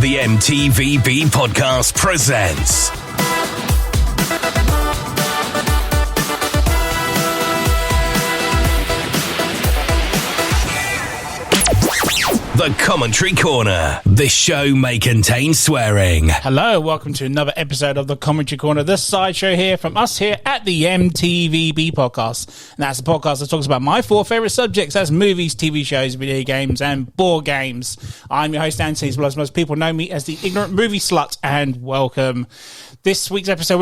The M.T.V.B. podcast presents The Commentary Corner. This show may contain swearing. Hello, welcome to another episode of The Commentary Corner, the sideshow here from us here at the M.T.V.B. podcast. And that's the podcast that talks about my four favourite subjects, as movies, TV shows, video games, and board games. I'm your host, Anthony, as well as most people know me as the Ignorant Movie Slut, and welcome. This week's episode,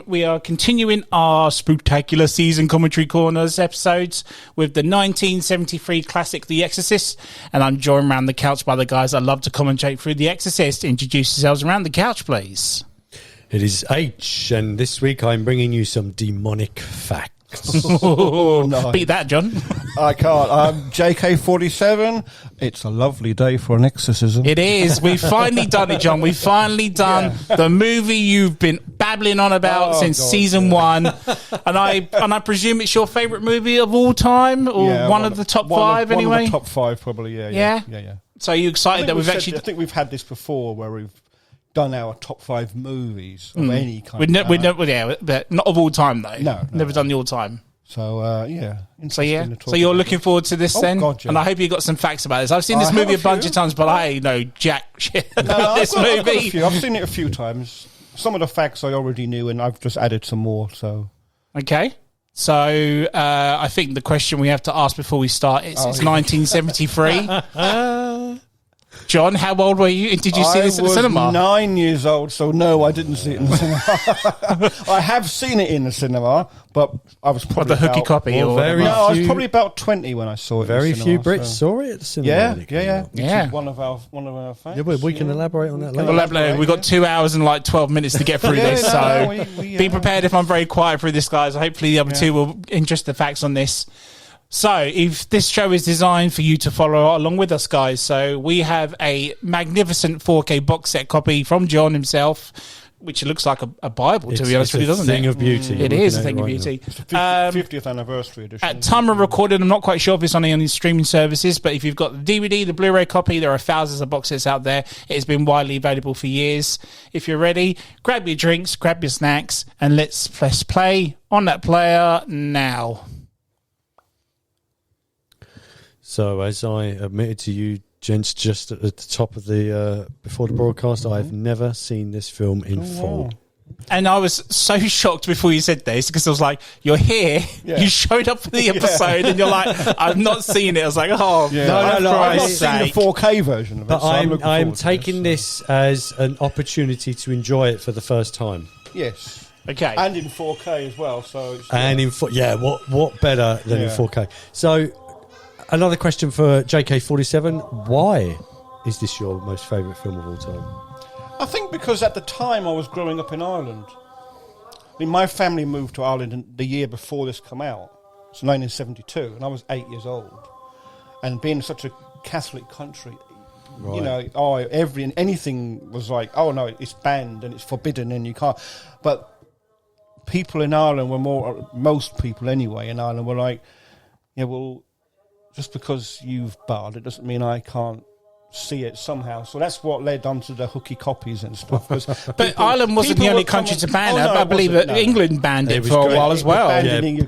we are continuing our Spooktacular season Commentary Corners episodes with the 1973 classic The Exorcist, and I'm joined around the couch by the guys that love to commentate through The Exorcist. Introduce yourselves around the couch, please. It is H, and this week I'm bringing you some demonic facts. Oh, nice. Beat that, John. I can't. I'm JK47. It's a lovely day for an exorcism. It is. We've finally done it, John. We've finally done the movie you've been babbling on about since season one. And I presume it's your favourite movie of all time, or one of the top five, anyway? One of the top five, probably, yeah. So are you excited that we've actually... I think we've had this before, where we've done our top five movies of any kind. But not of all time, though. No, never done the all time. So So you're looking forward to this then? God, yeah. And I hope you got some facts about this. I've seen this movie a bunch of times, but I know jack shit about this movie. I've seen it a few times. Some of the facts I already knew, and I've just added some more. So okay. So I think the question we have to ask before we start is: it's 1973. John, how old were you? Did you see this at the cinema? I was 9 years old, so no, I didn't see it in the cinema. I have seen it in the cinema, but I was probably the hooky copy. I was probably about 20 when I saw it. Very in the cinema, few Brits saw it at the cinema. Yeah. One of our facts. Yeah, we can elaborate on that later. We've got 2 hours and like 12 minutes to get through this, so be prepared if I'm very quiet through this, guys. Hopefully the other two will interest the facts on this. So, if this show is designed for you to follow along with us, guys, so we have a magnificent 4K box set copy from John himself, which looks like a Bible, to be honest with you, doesn't it? It's a thing of beauty. It is a thing of beauty. It's the 50th anniversary edition. At time of recording, I'm not quite sure if it's on any streaming services, but if you've got the DVD, the Blu-ray copy, there are thousands of box sets out there. It has been widely available for years. If you're ready, grab your drinks, grab your snacks, and let's press play on that player now. So, as I admitted to you, gents, just at the top of the before the broadcast, I've never seen this film in full. Wow. And I was so shocked before you said this, because I was like, you're here, you showed up for the episode, and you're like, I've not seen it. I was like, no, I've not seen the 4K version of it. But so I'm taking this as an opportunity to enjoy it for the first time. Yes. Okay. And in 4K as well. So it's, what better than in 4K? So, another question for JK47. Why is this your most favourite film of all time? I think because at the time I was growing up in Ireland. I mean, my family moved to Ireland the year before this came out. It's 1972, and I was 8 years old. And being such a Catholic country, anything was like, oh no, it's banned and it's forbidden and you can't. But people in Ireland were most people anyway in Ireland were like, just because you've barred it doesn't mean I can't see it somehow. So that's what led on to the hooky copies and stuff. But Ireland wasn't the only country to ban it. I believe that England banned it for a while as well.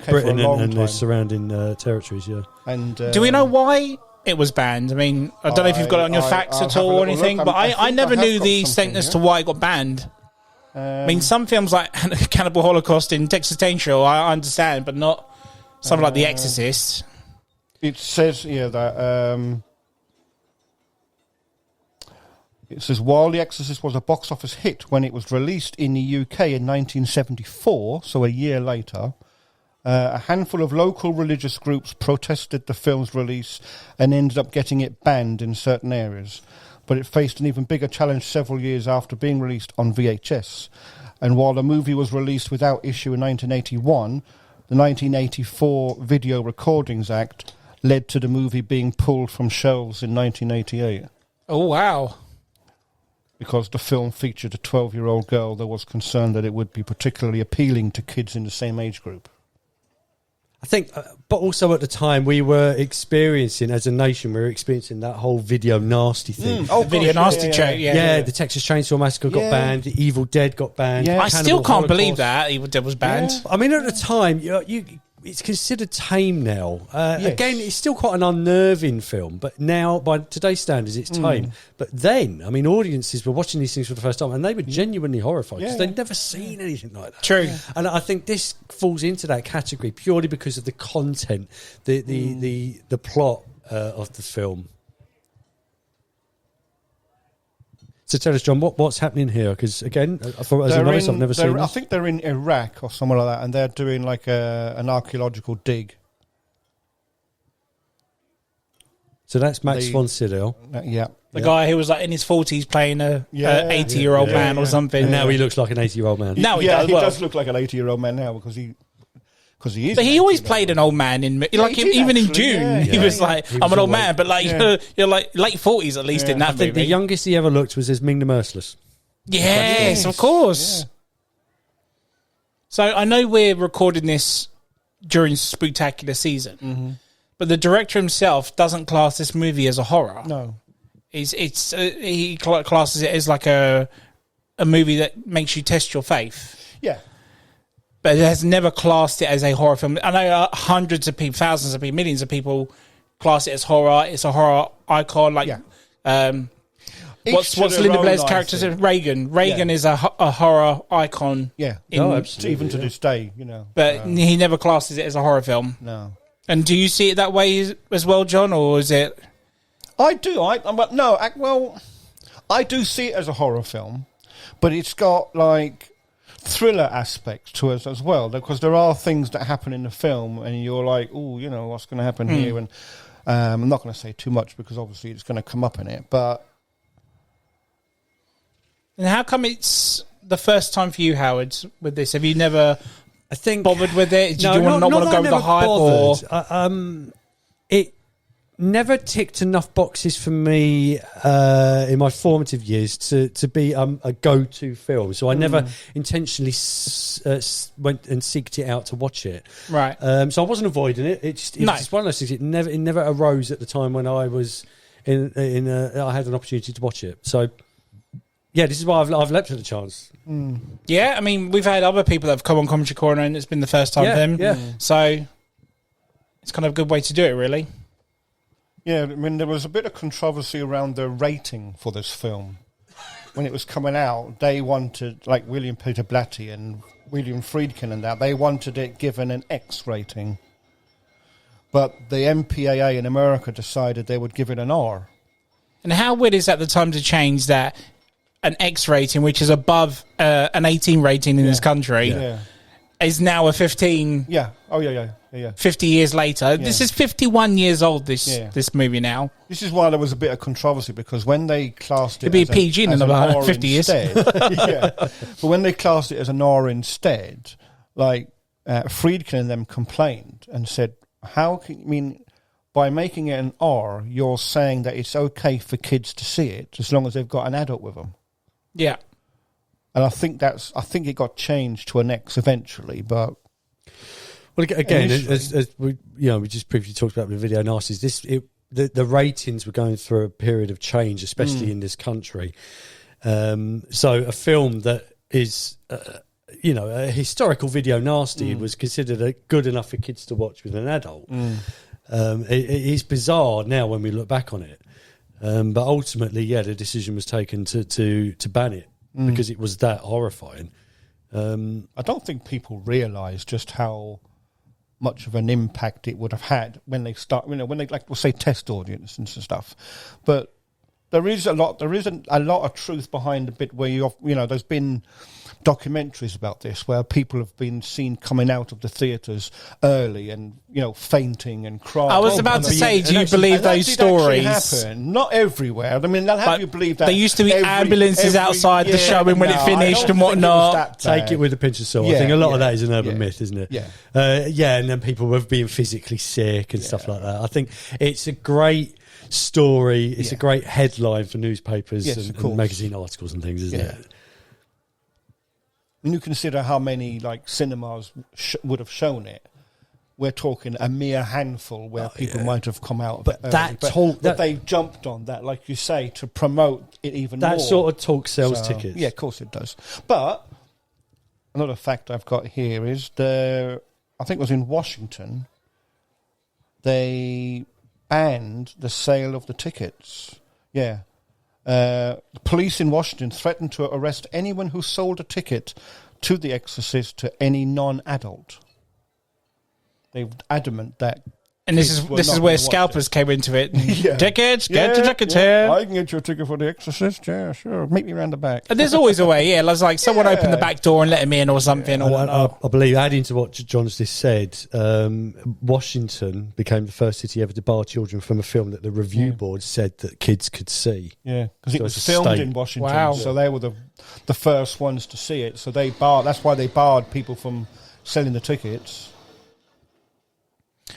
Britain and the surrounding territories, And do we know why it was banned? I mean, I don't know if you've got it on your facts at all or anything, but I never knew the extent as to why it got banned. I mean, some films like Cannibal Holocaust in Texas Chainsaw, I understand, but not something like The Exorcist. It says here that it says while The Exorcist was a box office hit when it was released in the UK in 1974, so a year later, a handful of local religious groups protested the film's release and ended up getting it banned in certain areas. But it faced an even bigger challenge several years after being released on VHS. And while the movie was released without issue in 1981, the 1984 Video Recordings Act led to the movie being pulled from shelves in 1988. Oh, wow. Because the film featured a 12-year-old girl, there was concern that it would be particularly appealing to kids in the same age group. I think, but also at the time we were experiencing, as a nation, we were experiencing that whole video nasty thing. Video nasty joke. Yeah, the Texas Chainsaw Massacre got banned. The Evil Dead got banned. I still can't believe that Evil Dead was banned. Yeah. I mean, at the time, it's considered tame now. Again, it's still quite an unnerving film, but now, by today's standards, it's tame. But then, I mean, audiences were watching these things for the first time, and they were genuinely horrified because they'd never seen anything like that. True. And I think this falls into that category purely because of the content, the plot of the film. So tell us, John, what's happening here? Because again, as a novice, I've never seen this. I think they're in Iraq or somewhere like that, and they're doing like an archaeological dig. So that's Max von Sydow. The guy who was like in his 40s playing a 80-year-old man or something. And now he looks like an 80-year-old man. Now he does look like an 80-year-old man now because he is. But he always played an old man in even in June. He was like, I'm an old man, but like you're like late 40s at least in that movie. I think the youngest he ever looked was as Ming the Merciless. Yes, of course. Yeah. So I know we're recording this during Spooktacular season, but the director himself doesn't class this movie as a horror. No, he classes it as like a movie that makes you test your faith. Yeah. But it has never classed it as a horror film. I know hundreds of people, thousands of people, millions of people class it as horror. It's a horror icon. Like, what's Linda Blair's character? Reagan. Reagan is a horror icon. Yeah. Absolutely. Even to this day, But he never classes it as a horror film. No. And do you see it that way as well, John, or is it? I do. I do see it as a horror film, but it's got like thriller aspects to it as well, because there are things that happen in the film and you're like, oh, what's going to happen here? And I'm not going to say too much because obviously it's going to come up in it, but... And how come it's the first time for you, Howard, with this? Have you never bothered with it? Did you not want to go with the hype? Or? It never ticked enough boxes for me in my formative years to be a go-to film. So I never intentionally went and seeked it out to watch it. Right. So I wasn't avoiding it. It's just one of those things. It never arose at the time when I was I had an opportunity to watch it. So yeah, this is why I've leapt at the chance. Yeah, I mean, we've had other people that have come on Commentary Corner and it's been the first time for them. Yeah. So it's kind of a good way to do it, really. Yeah, I mean, there was a bit of controversy around the rating for this film. When it was coming out, they wanted, like William Peter Blatty and William Friedkin and that, they wanted it given an X rating. But the MPAA in America decided they would give it an R. And how weird is that the time to change that an X rating, which is above an 18 rating in this country, is now a 15? Yeah. Oh, yeah. 50 years later. Yeah. This is 51 years old, this movie now. This is why there was a bit of controversy, because when they classed it It'd be a PG in about 50 years. But when they classed it as an R instead, like Friedkin and them complained and said, by making it an R, you're saying that it's okay for kids to see it as long as they've got an adult with them. Yeah. And I think it got changed to an X eventually, but... Well, again, as we just briefly talked about with Video Nasties, the ratings were going through a period of change, especially in this country. So a film that is, a historical Video Nasty was considered good enough for kids to watch with an adult. It is bizarre now when we look back on it. But ultimately, the decision was taken to ban it because it was that horrifying. I don't think people realise just how much of an impact it would have had when they start, when they we'll say test audience and stuff. But there is a lot of truth behind the bit where there's been documentaries about this where people have been seen coming out of the theatres early and fainting and crying. I was about to say, do you believe those stories? Happen. Not everywhere. I mean, they'll have you believe that there used to be ambulances outside the showing when it finished and whatnot. Take it with a pinch of salt. I think a lot of that is an urban myth, isn't it? Yeah. And then people were being physically sick and stuff like that. I think it's a great story. It's a great headline for newspapers and magazine articles and things, isn't it? When you consider how many cinemas would have shown it, we're talking a mere handful where people might have come out. But but they jumped on that, like you say, to promote it even more. That sort of talk sells tickets. Yeah, of course it does. But another fact I've got here is I think it was in Washington, they banned the sale of the tickets. Yeah. The police in Washington threatened to arrest anyone who sold a ticket to The Exorcist to any non-adult. They were adamant that. And this is where scalpers came into it. Yeah. Tickets, get the tickets here. I can get you a ticket for The Exorcist. Yeah, sure. Meet me around the back. And there's always a way. Yeah, it's like someone opened the back door and let him in or something. I believe, adding to what John's just said, Washington became the first city ever to bar children from a film that the review board said that kids could see. Yeah, because it was filmed in Washington, so they were the first ones to see it. So they barred. That's why they barred people from selling the tickets.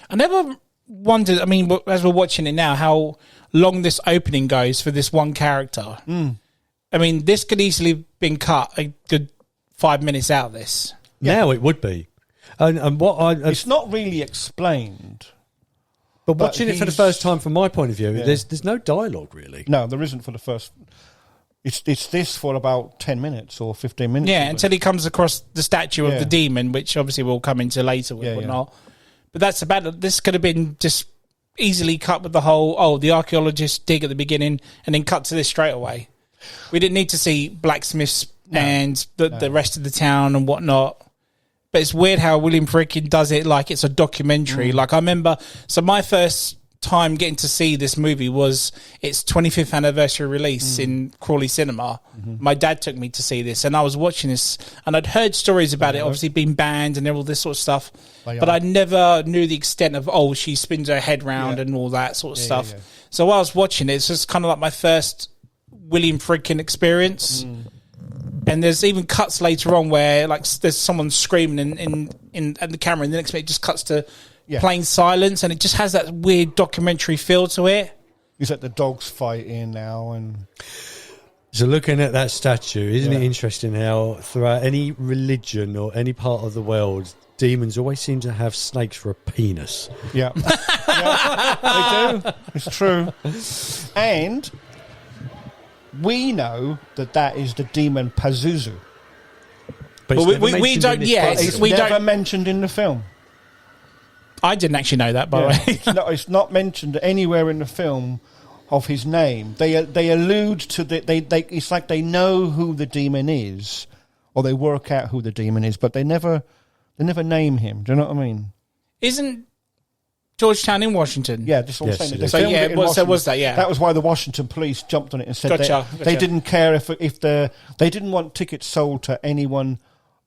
I never wondered, I mean, as we're watching it now, how long this opening goes for this one character. I mean, this could easily have been cut a good 5 minutes out of this. Now it would be. And what it's not really explained. But watching it for the first time from my point of view, there's no dialogue really. No, there isn't for the first... It's this for about 10 minutes or 15 minutes. Yeah, until he comes across the statue of the demon, which obviously we'll come into later with whatnot. But that's about it. This could have been just easily cut with the whole, the archaeologists dig at the beginning and then cut to this straight away. We didn't need to see blacksmiths and the rest of the town and whatnot. But it's weird how William Friedkin does it like it's a documentary. Like I remember, so my first time getting to see this movie was its 25th anniversary release in Crawley Cinema. My dad took me to see this and I was watching this and I'd heard stories about it obviously being banned and all this sort of stuff, but I never knew the extent of she spins her head round and all that sort of stuff. So while I was watching it, it's just kind of like my first William Friedkin experience. And there's even cuts later on where like there's someone screaming in at the camera and the next minute it just cuts to plain silence, and it just has that weird documentary feel to it. Is that the dogs fighting now? And so looking at that statue, isn't it interesting how throughout any religion or any part of the world, demons always seem to have snakes for a penis? Yeah, they do. It's true. And we know that is the demon Pazuzu. But we don't. It's never mentioned in the film. I didn't actually know that, by the way. It's not mentioned anywhere in the film of his name. They allude to it's like they know who the demon is, or they work out who the demon is, but they never name him. Do you know what I mean? Isn't Georgetown in Washington? Yeah, just what I'm saying. So was that? Yeah, that was why the Washington police jumped on it and said they didn't care if they didn't want tickets sold to anyone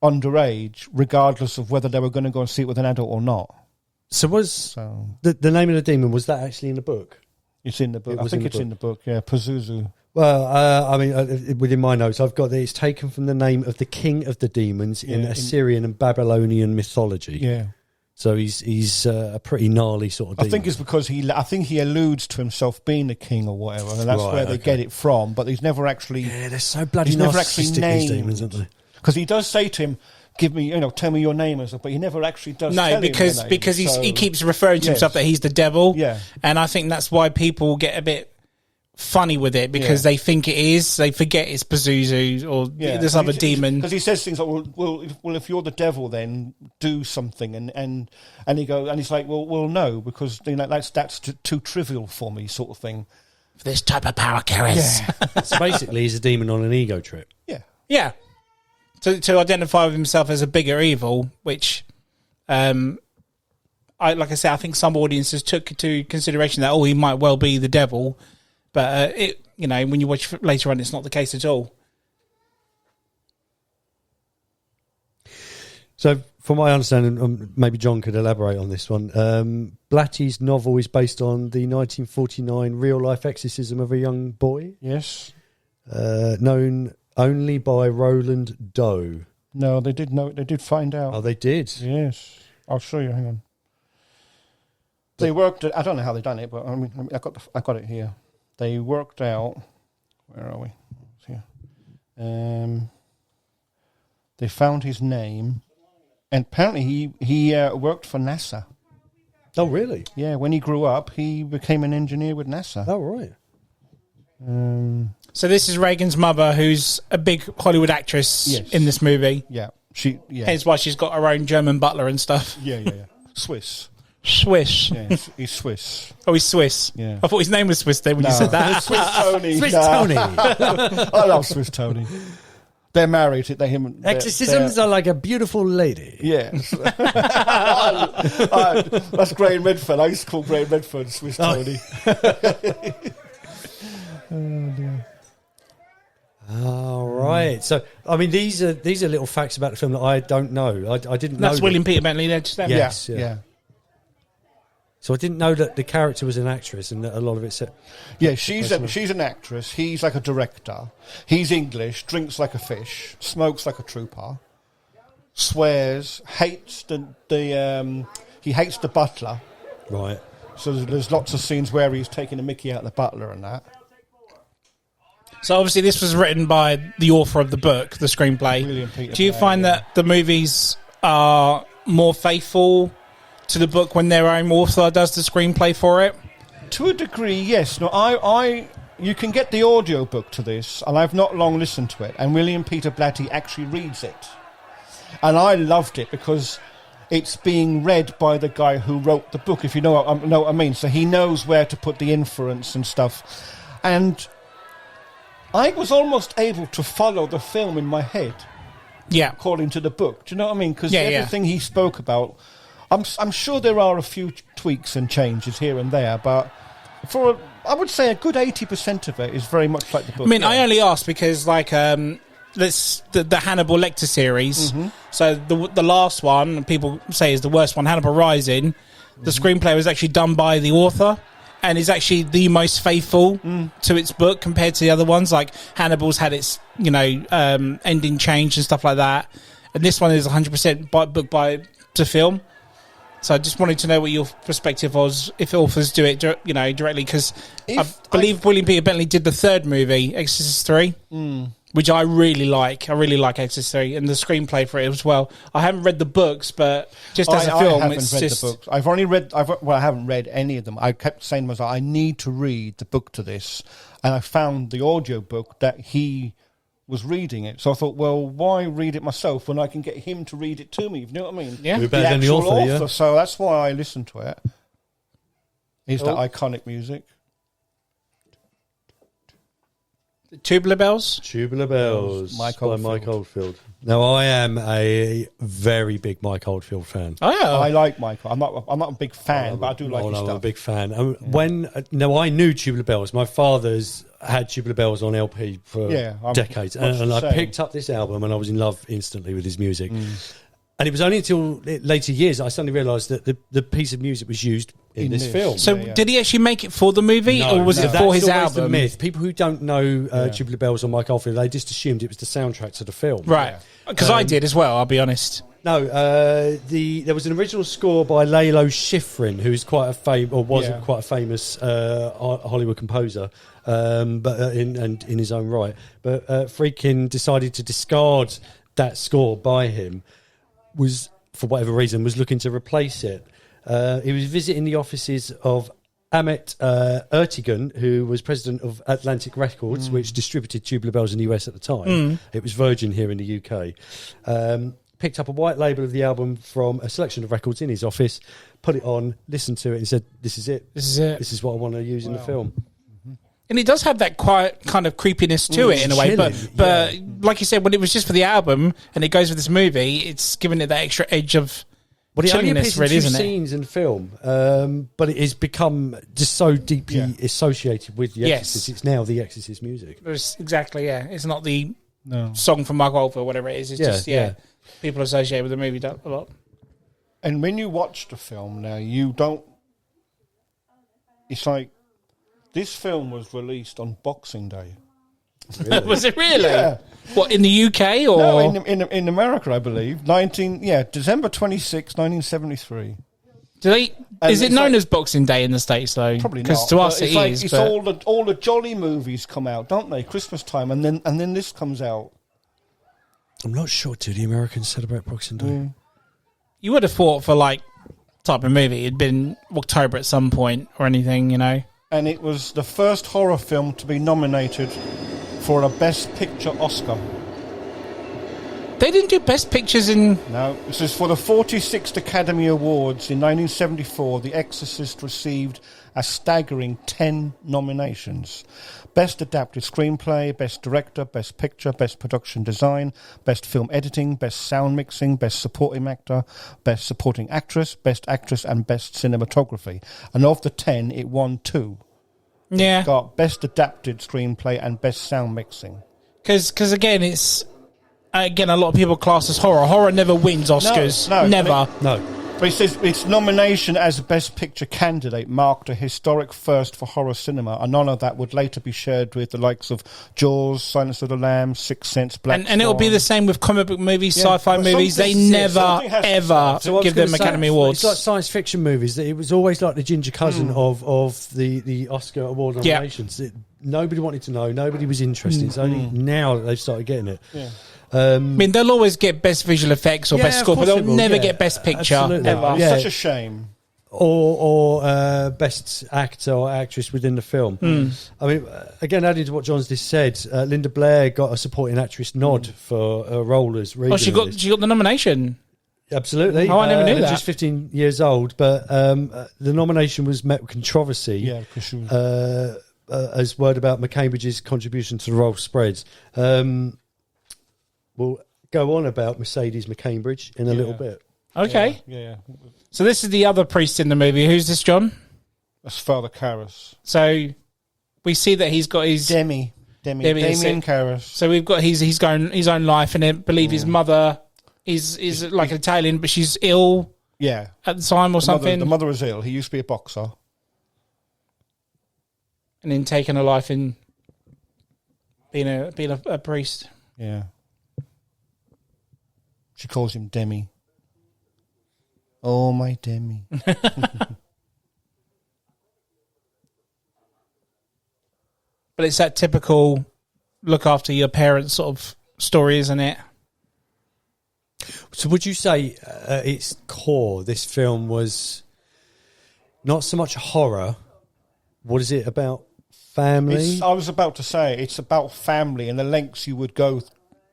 underage, regardless of whether they were going to go and see it with an adult or not. So the name of the demon, was that actually in the book? It's in the book. I think it's in the book. Yeah, Pazuzu. Well, I mean, within my notes, I've got that it's taken from the name of the king of the demons in Assyrian and Babylonian mythology. Yeah. So he's a pretty gnarly sort of demon. I think it's because he alludes to himself being the king or whatever, and that's where they get it from. But he's never actually. Yeah, they're so bloody narcissistic, these demons, aren't they? Because he does say to him, "Give me, tell me your name," and stuff, but he never actually does. No, because he keeps referring to himself that he's the devil. Yeah, and I think that's why people get a bit funny with it, because they think it is. They forget it's Pazuzu or this other demon. Because he says things like, "Well, if you're the devil, then do something," and he's like, "Well, no, because that's too trivial for me," sort of thing. This type of power carries. Yeah. So basically, he's a demon on an ego trip. Yeah, yeah. To identify with himself as a bigger evil, which, like I said, I think some audiences took into consideration that he might well be the devil, but when you watch later on, it's not the case at all. So, from my understanding, maybe John could elaborate on this one. Blatty's novel is based on the 1949 real-life exorcism of a young boy. Yes, known only by Roland Doe. No, they did know. They did find out. Oh, they did? Yes. I'll show you. Hang on. They worked. I don't know how they done it, but I mean, I got it here. They worked out. Where are we? It's here. They found his name, and apparently he worked for NASA. Oh, really? Yeah, when he grew up, he became an engineer with NASA. Oh, right. So this is Reagan's mother, who's a big Hollywood actress in this movie. Yeah. Hence why she's got her own German butler and stuff. Yeah. Swiss. Swiss. Yeah, he's Swiss. Oh, he's Swiss. Yeah. I thought his name was Swiss then when you said that. Swiss Tony. Swiss Tony. I love Swiss Tony. They're married. Exorcisms are like a beautiful lady. Yes. That's Graham Redfern. I used to call Graham Redfern Swiss Tony. Oh, dear. All right. So, I mean, these are little facts about the film that I don't know. I didn't know. That's William Peter Bentley there just then. Yes. Yeah. So I didn't know that the character was an actress and that a lot of it's... Yeah, she's an actress. He's like a director. He's English, drinks like a fish, smokes like a trooper, swears, hates he hates the butler. Right. So there's lots of scenes where he's taking the mickey out of the butler and that. So obviously this was written by the author of the book, the screenplay. William Peter Do you Blatty, find that the movies are more faithful to the book when their own author does the screenplay for it? To a degree, yes. No, you can get the audio book to this, and I've not long listened to it, and William Peter Blatty actually reads it. And I loved it because it's being read by the guy who wrote the book, if you know what I mean. So he knows where to put the inference and stuff. And I was almost able to follow the film in my head, according to the book. Do you know what I mean? Because everything he spoke about, I'm sure there are a few tweaks and changes here and there, but I would say a good 80% of it is very much like the book. I mean, I only asked because, like, the Hannibal Lecter series. Mm-hmm. So the last one, people say is the worst one, Hannibal Rising. The screenplay was actually done by the author, and is actually the most faithful to its book compared to the other ones. Like Hannibal's had its, ending changed and stuff like that, and this one is 100% book to film. So I just wanted to know what your perspective was if authors do it, directly, because I believe William Peter Bentley did the third movie, Exorcist 3, which I really like. I really like Exorcist 3 and the screenplay for it as well. I haven't read the books, but just as a film, it's just... the books. I haven't read any of them. I kept saying to myself, I need to read the book to this, and I found the audio book that he was reading it. So I thought, well, why read it myself when I can get him to read it to me? You know what I mean? Yeah. We're better than the author, yeah. So that's why I listened to it. Is that iconic music? Tubular Bells? Tubular Bells Mike by Oldfield. Mike Oldfield. Now, I am a very big Mike Oldfield fan. Oh, yeah. I like Michael. I'm not a big fan, but I do like his stuff. I'm a big fan. I knew Tubular Bells. My father's had Tubular Bells on LP for decades, and I picked up this album, and I was in love instantly with his music. And it was only until later years I suddenly realised that the piece of music was used in this film. So did he actually make it for the movie, or was it for his album? The myth. People who don't know Tubular Bells or Mike Oldfield, they just assumed it was the soundtrack to the film. Right. Because I did as well, I'll be honest. No, there was an original score by Lalo Schifrin, who's quite a quite a famous Hollywood composer, but in his own right. But Friedkin decided to discard that score by him. Was, for whatever reason, was looking to replace it. He was visiting the offices of Ahmet Ertegun, who was president of Atlantic Records, which distributed Tubular Bells in the US at the time. It was Virgin here in the UK. Picked up a white label of the album from a selection of records in his office, put it on, listened to it, and said, "This is it. This is it. This is what I want to use in the film." And it does have that quiet kind of creepiness to it in a way, but like you said, when it was just for the album and it goes with this movie, it's given it that extra edge of chilliness, really, isn't it? Scenes in film, but it has become just so deeply associated with The Exorcist. It's now The Exorcist music. Exactly, yeah. It's not the song from Mike Oldfield or whatever it is. It's people associate with the movie a lot. And when you watch the film now, you don't... It's like... This film was released on Boxing Day. Really? Was it really? Yeah. What, in the UK or? No, in America, I believe. December 26, 1973. Is it known as Boxing Day in the States, though? Probably not. Because to us it is. It's all the jolly movies come out, don't they? Christmas time, and then this comes out. I'm not sure. Do the Americans celebrate Boxing Day? You would have thought for type of movie. It'd been October at some point or anything, you know. And it was the first horror film to be nominated for a Best Picture Oscar. They didn't do Best Pictures in... No, this is for the 46th Academy Awards in 1974. The Exorcist received a staggering 10 nominations. Best Adapted Screenplay, Best Director, Best Picture, Best Production Design, Best Film Editing, Best Sound Mixing, Best Supporting Actor, Best Supporting Actress, Best Actress and Best Cinematography. And of the 10, it won 2. Yeah. It got Best Adapted Screenplay and Best Sound Mixing. Because again, it's... Again, a lot of people class as horror. Horror never wins Oscars. No, never. No. But it says its nomination as a Best Picture candidate marked a historic first for horror cinema, an honour that would later be shared with the likes of Jaws, Silence of the Lambs, Sixth Sense, Black And it'll be the same with comic book movies, sci-fi but movies. They never, ever give them Academy Awards. It's like science fiction movies. It was always like the ginger cousin of the Oscar award nominations. Nobody wanted to know. Nobody was interested. It's only now that they've started getting it. Yeah. I mean, they'll always get best visual effects or best score, but they'll never get best picture. Absolutely. Ever. It's such a shame. Or best actor or actress within the film. I mean, again, adding to what John's just said, Linda Blair got a supporting actress nod for her role as Reagan. Oh, she got the nomination. Absolutely. Oh, I never knew that. Just 15 years old, but the nomination was met with controversy. Yeah, because she was... as word about McCambridge's contribution to the role spreads. We'll go on about Mercedes McCambridge in a little bit. Okay. Yeah. So this is the other priest in the movie. Who's this, John? That's Father Karras. So we see that he's got his... Damien Karras. So we've got he's going his own life, and I believe his mother is like Italian, but she's ill Yeah. at the time or something. The mother was ill. He used to be a boxer. And then taking a life in being a priest. Yeah. She calls him Demi. Oh, my Demi. But it's that typical look after your parents sort of story, isn't it? So would you say at its core, this film was not so much horror? What is it about? Family? I was about to say, it's about family and the lengths you would go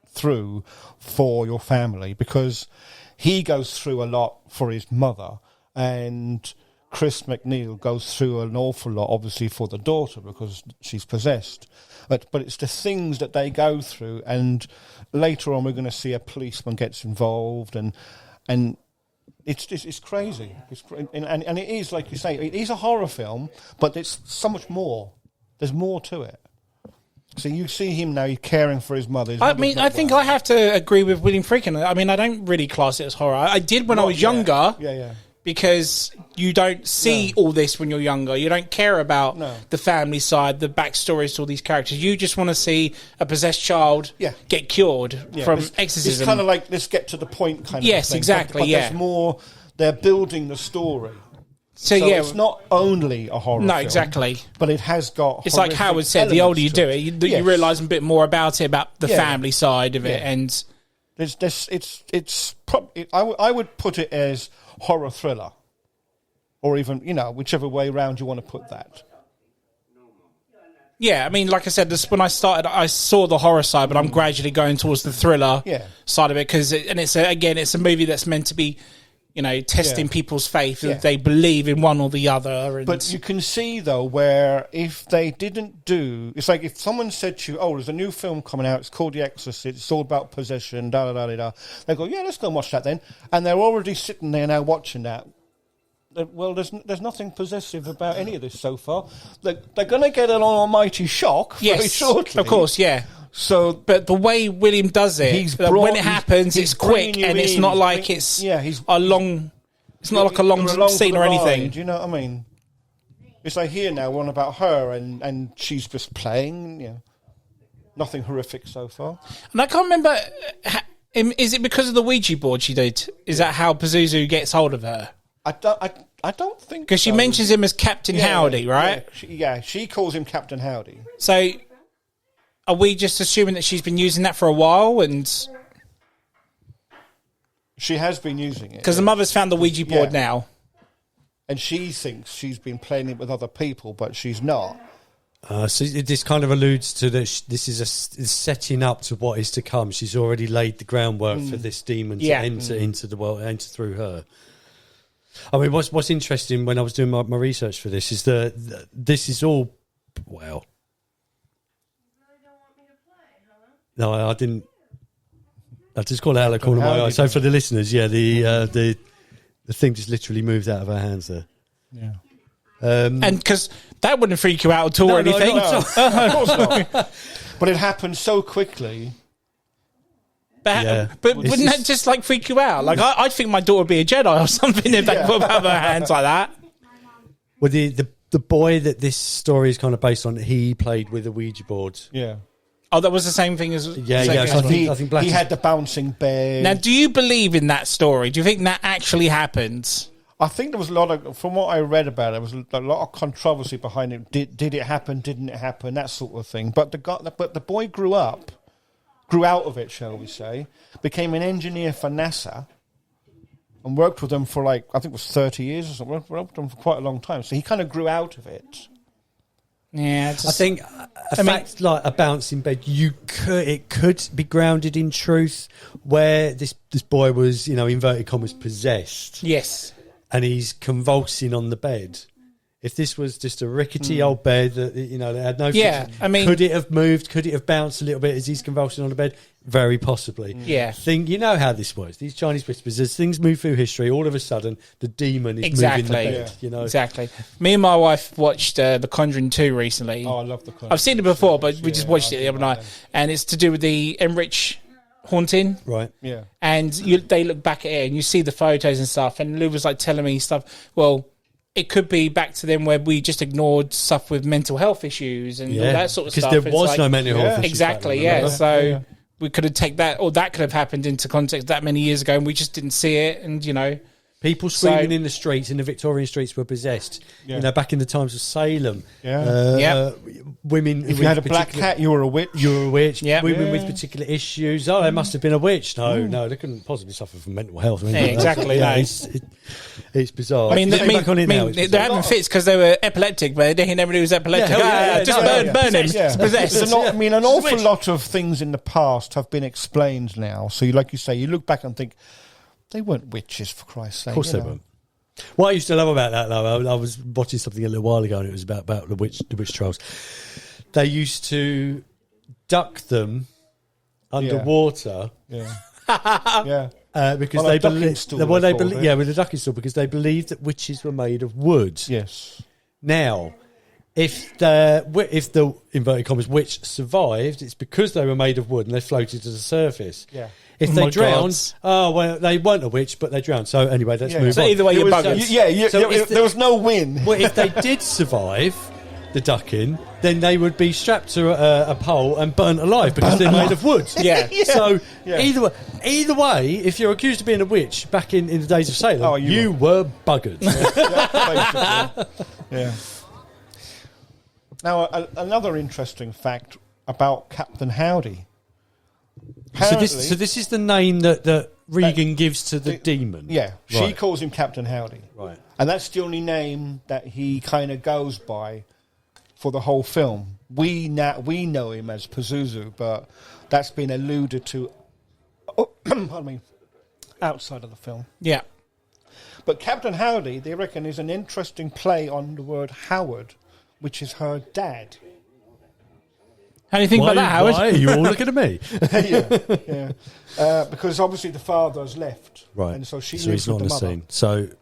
through for your family, because he goes through a lot for his mother, and Chris McNeil goes through an awful lot, obviously, for the daughter because she's possessed. But it's the things that they go through, and later on we're going to see a policeman gets involved, and it's crazy. And it is, like you say, it is a horror film, but it's so much more. There's more to it. So you see him now, he's caring for his mother. I mean, I think I have to agree with William Friedkin. I mean, I don't really class it as horror. I did when I was younger. Yeah. Because you don't see all this when you're younger. You don't care about the family side, the backstories to all these characters. You just want to see a possessed child get cured from exorcism. It's kind of like, let's get to the point kind of thing. Yes, exactly, but there's more, they're building the story. So it's not only a horror film. No, exactly. But it has got... It's like Howard said, the older you do it, you realise a bit more about it, about the family side of it. And I would put it as horror thriller. Or even, whichever way around you want to put that. Yeah, I mean, like I said, when I started, I saw the horror side, but I'm gradually going towards the thriller side of it. Because it's a movie that's meant to be... testing people's faith if they believe in one or the other. But you can see, though, where if they didn't do... It's like if someone said to you, there's a new film coming out, it's called The Exorcist, it's all about possession, da-da-da-da-da. They go, let's go and watch that then. And they're already sitting there now watching that. Well, there's nothing possessive about any of this so far. They're going to get an almighty shock very shortly. Of course, yeah. So, but the way William does it, when it happens, it's quick, and it's not like it's a long. It's not like a long scene or anything. Do you know what I mean? It's like here now, one about her, and she's just playing. Nothing horrific so far. And I can't remember. Is it because of the Ouija board she did? Is that how Pazuzu gets hold of her? I don't think because she mentions him as Captain Howdy, right? She calls him Captain Howdy. So. Are we just assuming that she's been using that for a while? And she has been using it. Because the mother's found the Ouija board now. and she thinks she's been playing it with other people, but she's not. So this kind of alludes to that. This is setting up to what is to come. She's already laid the groundwork for this demon to enter into the world, enter through her. I mean, what's interesting when I was doing my research for this is that this is all. Well, no, I didn't. I just call it out of the corner of my eye. So for the listeners, the thing just literally moved out of her hands there. Yeah. And because that wouldn't freak you out at all or anything. No, of course not. But it happened so quickly. But wouldn't that just like freak you out? Like I'd think my daughter would be a Jedi or something if they put up her hands like that. Well, the boy that this story is kind of based on, he played with a Ouija board. Yeah. Oh, that was the same thing as... Yeah. So I think he had the bouncing bear. Now, do you believe in that story? Do you think that actually happened? I think there was a lot of... From what I read about it, there was a lot of controversy behind it. Did it happen? Didn't it happen? That sort of thing. But the boy grew out of it, shall we say, became an engineer for NASA and worked with them for I think it was 30 years or something. Worked with them for quite a long time. So he kind of grew out of it. Yeah, I think fact like a bouncing bed, it could be grounded in truth, where this boy was, inverted commas, possessed. Yes. And he's convulsing on the bed. If this was just a rickety old bed that that had no fixture, could it have moved? Could it have bounced a little bit as he's convulsing on the bed? Very possibly. Yeah. How this works. These Chinese whispers, as things move through history, all of a sudden the demon is moving the bed. Yeah. Exactly. Me and my wife watched The Conjuring 2 recently. Oh, I love The Conjuring. I've seen it before, but we just watched it the other night, and it's to do with the Enrich haunting. Right. Yeah. And they look back at it, and you see the photos and stuff, and Lou was telling me stuff. Well, it could be back to them where we just ignored stuff with mental health issues and all that sort of stuff. Because there was no mental health issues. Exactly, yeah. So we could have taken that, or that could have happened into context that many years ago, and we just didn't see it. And, people screaming in the streets, in the Victorian streets, were possessed. Yeah. Back in the times of Salem. Yeah. Women. If you had a black cat, you were a witch. You were a witch. Yeah. Women with particular issues. Oh, there must have been a witch. No, they couldn't possibly suffer from mental health. Exactly. It's bizarre. They're having fits because they were epileptic, but they didn't know he was epileptic. Burn him. Yeah. Possessed. An awful lot of things in the past have been explained now. So, like you say, you look back and think, they weren't witches, for Christ's sake. Of course they weren't. What I used to love about that, though, I was watching something a little while ago, and it was about the witch trials. They used to duck them underwater. Yeah. Because they believed, with the ducking stool, because they believed that witches were made of wood. Yes. Now, if the inverted commas witch survived, it's because they were made of wood and they floated to the surface. Yeah. If they drowned, they weren't a witch, but they drowned. So anyway, let's move on. So either way, you're buggers. There was no win. Well, if they did survive the ducking, then they would be strapped to a pole and burnt alive because they're made of wood. Yeah. So either way, if you're accused of being a witch back in the days of Salem, you were buggered. Yeah. Now, another interesting fact about Captain Howdy. So this is the name that Reagan gives to the demon. Yeah, she calls him Captain Howdy. Right. And that's the only name that he kind of goes by for the whole film. We know him as Pazuzu, but that's been alluded to pardon me, outside of the film. Yeah. But Captain Howdy, they reckon, is an interesting play on the word Howard, which is her dad. How do you think about that, Howard? Why are you all looking at me? Because obviously the father's left. Right. And so she so lives he's not with on the the mother. scene.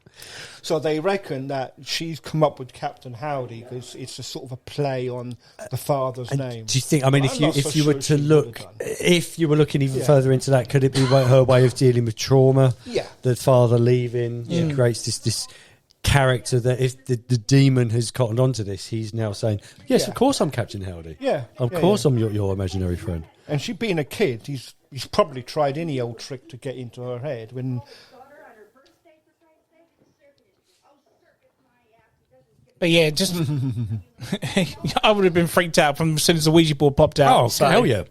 So they reckon that she's come up with Captain Howdy because it's a sort of a play on the father's name. Do you think? I mean, if you were to look, if you were looking even further into that, could it be her way of dealing with trauma? Yeah. The father leaving creates this character that if the demon has cottoned onto this, he's now saying, "Yes, of course I'm Captain Howdy. Yeah, of course I'm your imaginary friend." And she being a kid, he's probably tried any old trick to get into her head when. But yeah, just I would have been freaked out from as soon as the Ouija board popped out. Oh, so. Hell yeah!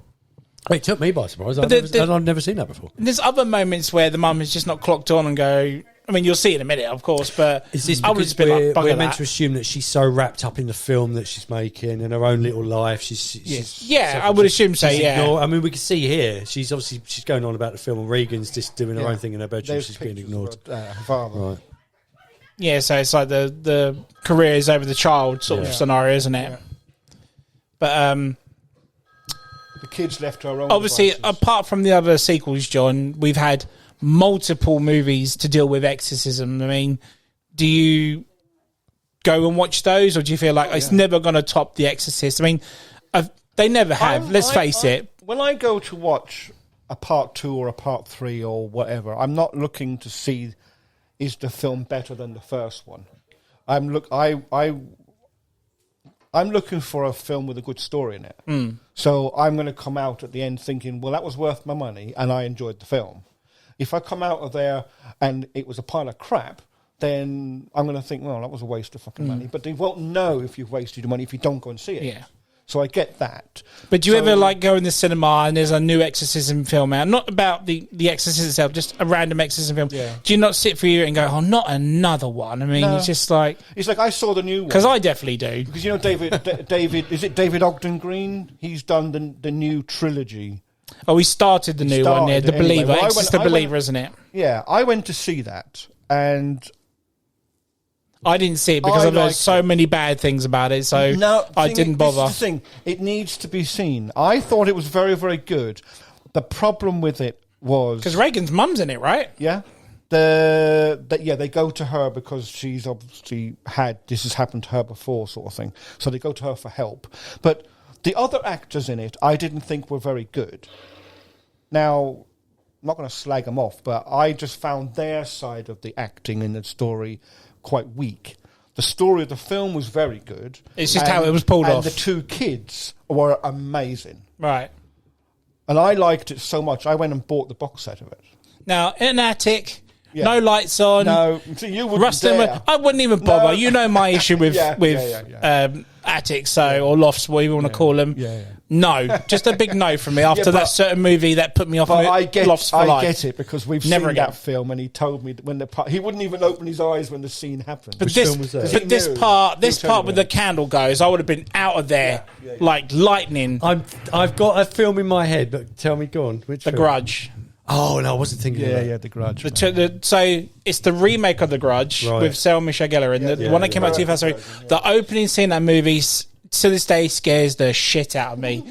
It took me by surprise. I've never seen that before. There's other moments where the mum has just not clocked on and go, I mean, you'll see it in a minute, of course, but is this I would because just be like, we're bugger meant that. to assume that she's so wrapped up in the film that she's making and her own little life? She's Yeah, I would assume so, yeah. I mean, we can see here, she's going on about the film, and Reagan's just doing her own thing in her bedroom. There's She's being pictures ignored. of her father. Right. Yeah, so it's like the career is over the child sort of scenario, isn't it? Yeah. But The kids left her own. obviously, devices. apart from the other sequels, John, we've had multiple movies to deal with exorcism. I mean, do you go and watch those, or do you feel like it's never going to top The Exorcist? I mean, they never have. Let's face it. When I go to watch a part 2 or a part 3 or whatever, I'm not looking to see is the film better than the first one. I'm looking for a film with a good story in it. So I'm going to come out at the end thinking, well, that was worth my money and I enjoyed the film. If I come out of there and it was a pile of crap, then I'm going to think, well, that was a waste of fucking money. But they won't know if you've wasted your money if you don't go and see it. Yeah. So I get that. But do you ever like go in the cinema and there's a new exorcism film out? Not about the exorcism itself, just a random exorcism film. Yeah. Do you not sit for you and go, oh, not another one? I mean, No. it's just like... It's like I saw the new one. Because I definitely do. Because, you know, David, is it David Ogden Green? He's done the new trilogy. Oh, we started the new one, yeah, The anyway. Believer. Well, Exorcist The Believer, isn't it? Yeah, I went to see that, and I didn't see it because I I've heard liked so many bad things about it, so I didn't bother. This is the thing. It needs to be seen. I thought it was very, very good. The problem with it was... Because Reagan's mum's in it, right? Yeah. They go to her because she's obviously this has happened to her before, sort of thing. So they go to her for help. But the other actors in it, I didn't think were very good. Now, I'm not going to slag them off, but I just found their side of the acting in the story quite weak. The story of the film was very good. It's just how it was pulled off. And the two kids were amazing. Right. And I liked it so much, I went and bought the box set of it. Now, in an attic, Yeah. no lights on. No, so you wouldn't Rustin, dare. I wouldn't even bother. No. You know my issue with Yeah. attics, or lofts, whatever you want to call them. Yeah. No, just a big no from me after that certain movie that put me off But I get, lofts for life. get it because we've Never seen again. that film, and he told me that when he wouldn't even open his eyes when the scene happened. But Which this, film was that? He but this knew. part He'll tell you with when. the candle goes, I would have been out of there like lightning. I've got a film in my head, but tell me, go on. Which The film? Grudge. Oh, no, I wasn't thinking of that. The Grudge. So it's the remake of The Grudge Right. with Sarah Michelle Gellar, and the one that came out in 2003. The opening scene of that movie to this day scares the shit out of me.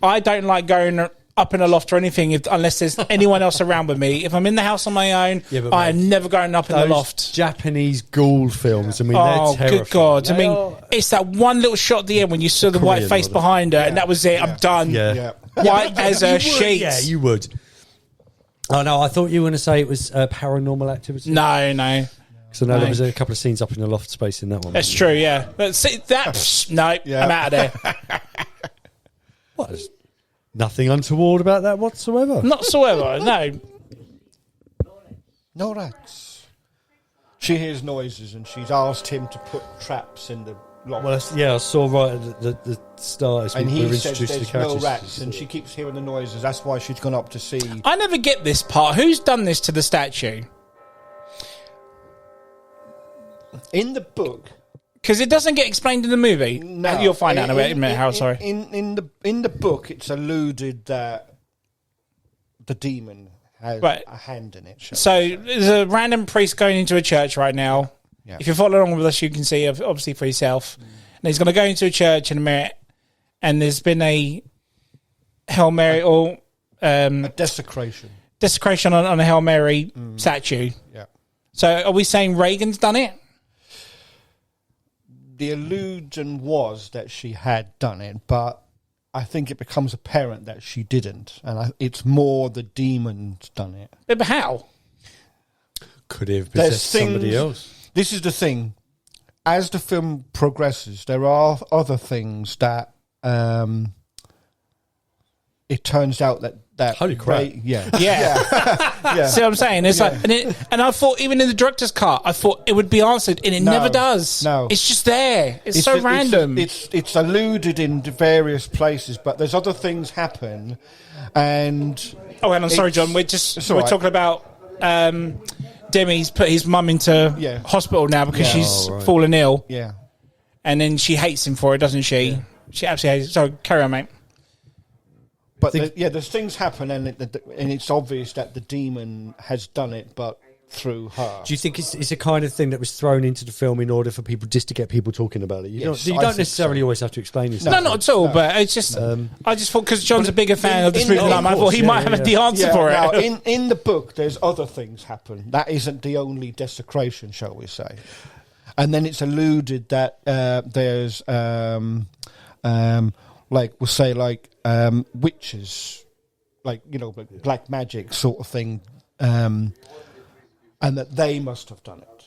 I don't like going up in a loft or anything unless there's anyone else around with me. If I'm in the house on my own, but I am mate, never going up in the Those loft. Japanese ghoul films, I mean, Oh, they're terrifying. good God. I They mean, are- it's that one little shot at the end when you saw the white Korean face model. behind her, and that was it. I'm done. Yeah. White as a sheet. Yeah, you would. Oh, no, I thought you were going to say it was Paranormal Activity. No. Because I know No. there was a couple of scenes up in the loft space in that one. That's true, yeah. But see, that, no, Yeah. I'm out of there. What? There's nothing untoward about that whatsoever. Not so ever, no. No rats. She hears noises, and she's asked him to put traps in the loft. Well, I saw right at the start as and we he were says introduced to the there's no characters. rats, and she keeps hearing the noises. That's why she's gone up to see. I never get this part. Who's done this to the statue? In the book, Because it doesn't get explained in the movie. no, You'll find out in a minute how, sorry. In the book, it's alluded that the demon has Right. a hand in it. So there's a random priest going into a church right now. Yeah. If you follow along with us, you can see, obviously, for yourself. And he's going to go into a church in a minute, and there's been a Hail Mary or a desecration. desecration on a Hail Mary statue. Yeah. So are we saying Reagan's done it? The allusion was that she had done it, but I think it becomes apparent that she didn't, and it's more the demon's done it. But how? Could have There's possessed somebody things- else. This is the thing. As the film progresses, there are other things that it turns out that Holy crap. Yeah. yeah. See what I'm saying? It's like, and I thought even in the director's cut, I thought it would be answered, and it No. never does. No. It's just there. It's so random. It's alluded in various places, but there's other things happen, and Oh, and I'm sorry, It's- John. We're it's all right. talking about Demi's put his mum into hospital now because she's fallen ill. Yeah. And then she hates him for it, doesn't she? Yeah. She absolutely hates it. So carry on, mate. But there's things happen, and it's obvious that the demon has done it, but through her. Do you think it's a kind of thing that was thrown into the film in order for people just to get people talking about it? You don't necessarily always have to explain this. No, not at all. No. But it's just I just thought because John's a bigger fan of this movie, I thought he might have the answer for it. Now, in the book, there's other things happen. That isn't the only desecration, shall we say? And then it's alluded that there's witches, like black magic sort of thing. And that they must have done it.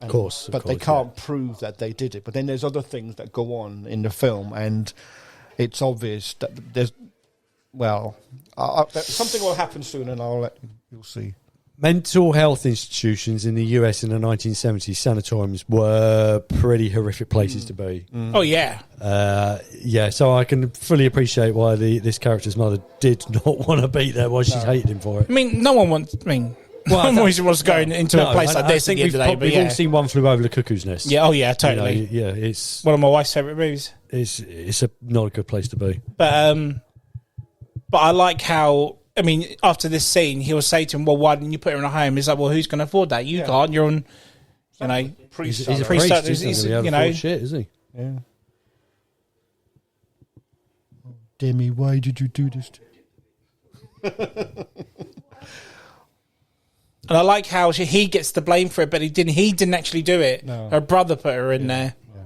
Of course. But they can't prove that they did it. But then there's other things that go on in the film, and it's obvious that there's... Well, something will happen soon, and you'll see. Mental health institutions in the US in the 1970s, sanatoriums, were pretty horrific places to be. Oh, yeah. So I can fully appreciate why this character's mother did not want to be there, why she's hated him for it. I mean, no one wants... Well, no one wants going into a place like this at the end of the day. We've all seen One Flew Over the Cuckoo's Nest. Yeah, totally. It's one of my wife's favourite movies. It's not a good place to be. But I like how, I mean, after this scene, he'll say to him, well, why didn't you put her in a home? He's like, well, who's going to afford that? You can't. You're on, priest. He's a priest. Shit, is he? Yeah. Demi, why did you do this to me? And I like how he gets the blame for it, but he didn't actually do it. No. Her brother put her in there. Yeah.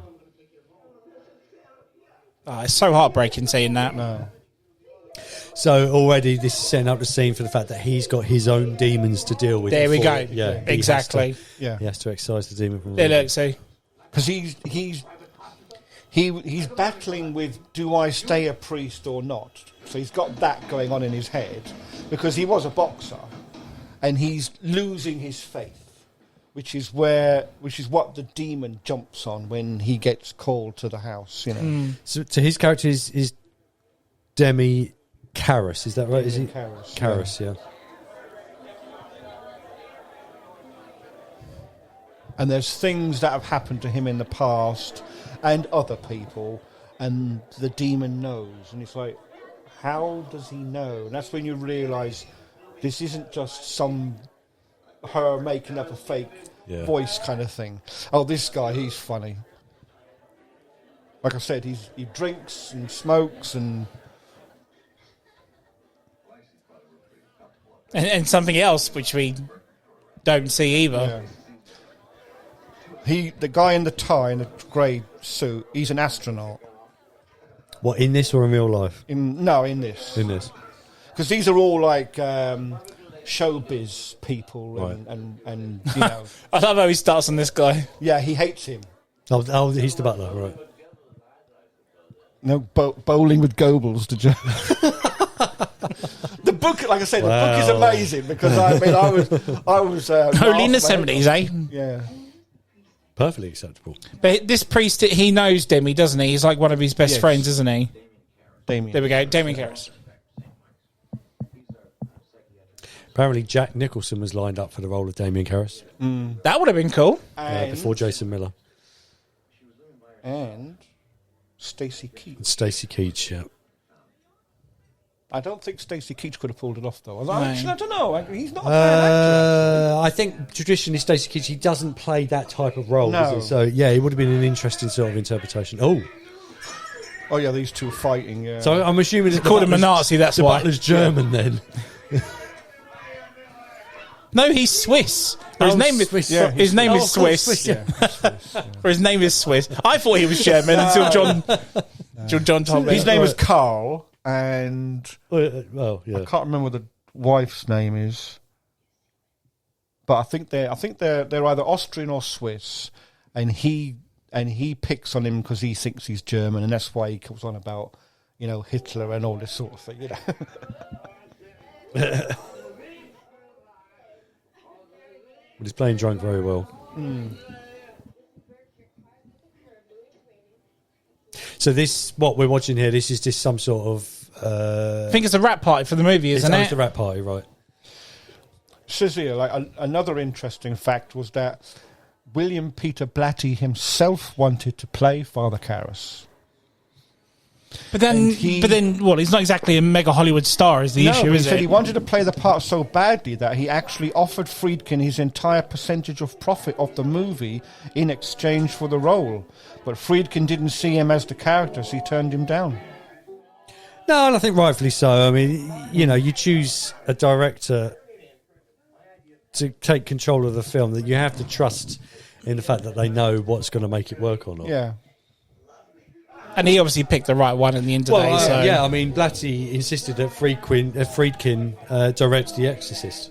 Oh, it's so heartbreaking seeing that. No. So already this is setting up the scene for the fact that he's got his own demons to deal with. There we go. Yeah, exactly. He has to exorcise the demon from. Yeah, look, see, because he's battling with, do I stay a priest or not? So he's got that going on in his head because he was a boxer. And he's losing his faith, which is what the demon jumps on when he gets called to the house. So his character is Demi Karras, is that right? Is he Karras? Yeah. And there's things that have happened to him in the past and other people, and the demon knows, and it's like, how does he know? And that's when you realise. This isn't just her making up a fake voice kind of thing. Oh, this guy, he's funny. Like I said, he drinks and smokes and something else which we don't see either. Yeah. The guy in the tie and the grey suit, he's an astronaut. What, in this or in real life? In this. In this. Because these are all like showbiz people, right. and you know. I love how he starts on this guy. Yeah, he hates him. Oh, he's the butler, right? No, bowling with Goebbels, did you? The book, like I said, the book is amazing because I was only in the 70s, eh? Yeah. Perfectly acceptable. But this priest, he knows Demi, doesn't he? He's like one of his best friends, isn't he? Damien. There we go, Damien Karras. Apparently, Jack Nicholson was lined up for the role of Damien Karras. That would have been cool. Before Jason Miller. And Stacey Keach. Stacey Keach, yeah. I don't think Stacey Keach could have pulled it off, though. I don't know. He's not a bad actor. I think traditionally Stacey Keach, he doesn't play that type of role, no. Does he? So, yeah, it would have been an interesting sort of interpretation. Oh, yeah, these two are fighting. Yeah. So I'm assuming it's called him a Nazi, that's the why. butler's German, then. No, he's Swiss. His name is Swiss. Yeah, his name is Swiss. Yeah, Swiss. Or his name is Swiss. I thought he was German until John told me. His name is Carl, and yeah. I can't remember what the wife's name is, but I think they're either Austrian or Swiss, and he picks on him because he thinks he's German, and that's why he comes on about Hitler and all this sort of thing. But he's playing drunk very well. So this, what we're watching here, this is just some sort of... I think it's a rap party for the movie, isn't it? It's the rap party, right. says here, like another interesting fact was that William Peter Blatty himself wanted to play Father Karras. But then, well, he's not exactly a mega Hollywood star, is the issue, is he it? said he wanted to play the part so badly that he actually offered Friedkin his entire percentage of profit of the movie in exchange for the role. But Friedkin didn't see him as the character, so he turned him down. No, and I think rightfully so. I mean, you know, you choose a director to take control of the film that you have to trust in the fact that they know what's going to make it work or not. Yeah. And he obviously picked the right one at the end of the day. So. Yeah, I mean, Blatty insisted that Friedkin direct The Exorcist.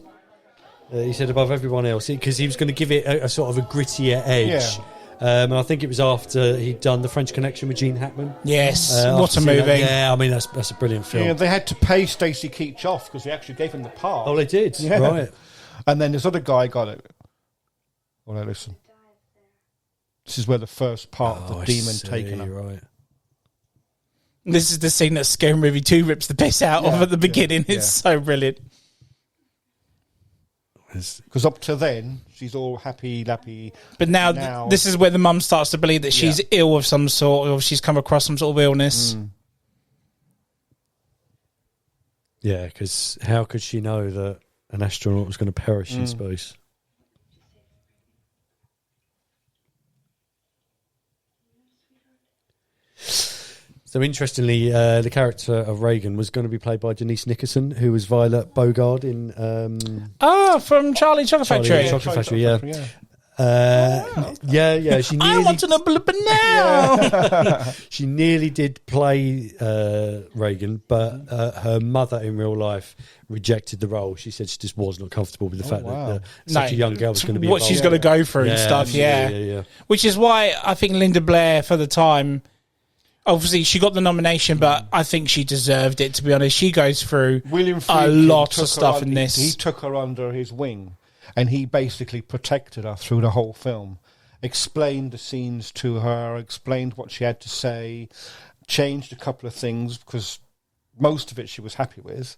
He said above everyone else, because he was going to give it a sort of a grittier edge. Yeah. And I think it was after he'd done The French Connection with Gene Hackman. Yes, what a movie. Yeah, I mean, that's a brilliant film. Yeah, they had to pay Stacey Keach off because they actually gave him the part. Oh, they did? Yeah. Right. And then this other guy got it. Well, now listen. This is where the first part of the demon taken up. Right. This is the scene that Scary Movie 2 rips the piss out of at the beginning. It's so brilliant. Because up to then, she's all happy-lappy. But now this is where the mum starts to believe that she's ill of some sort, or she's come across some sort of illness. Yeah, because how could she know that an astronaut was going to perish in space? So interestingly, the character of Reagan was going to be played by Denise Nickerson, who was Violet Bogard in... from Charlie Chocolate Factory. Chocolate Factory, yeah. She nearly, I want to know now. she nearly did play Reagan, but her mother in real life rejected the role. She said she just was not comfortable with the fact that such a young girl was going to be what she's going to go through and stuff. Yeah. Which is why I think Linda Blair, for the time, obviously she got the nomination, but I think she deserved it, to be honest. She goes through a lot of stuff in this. He took her under his wing, and he basically protected her through the whole film. Explained the scenes to her, explained what she had to say, changed a couple of things, because most of it she was happy with.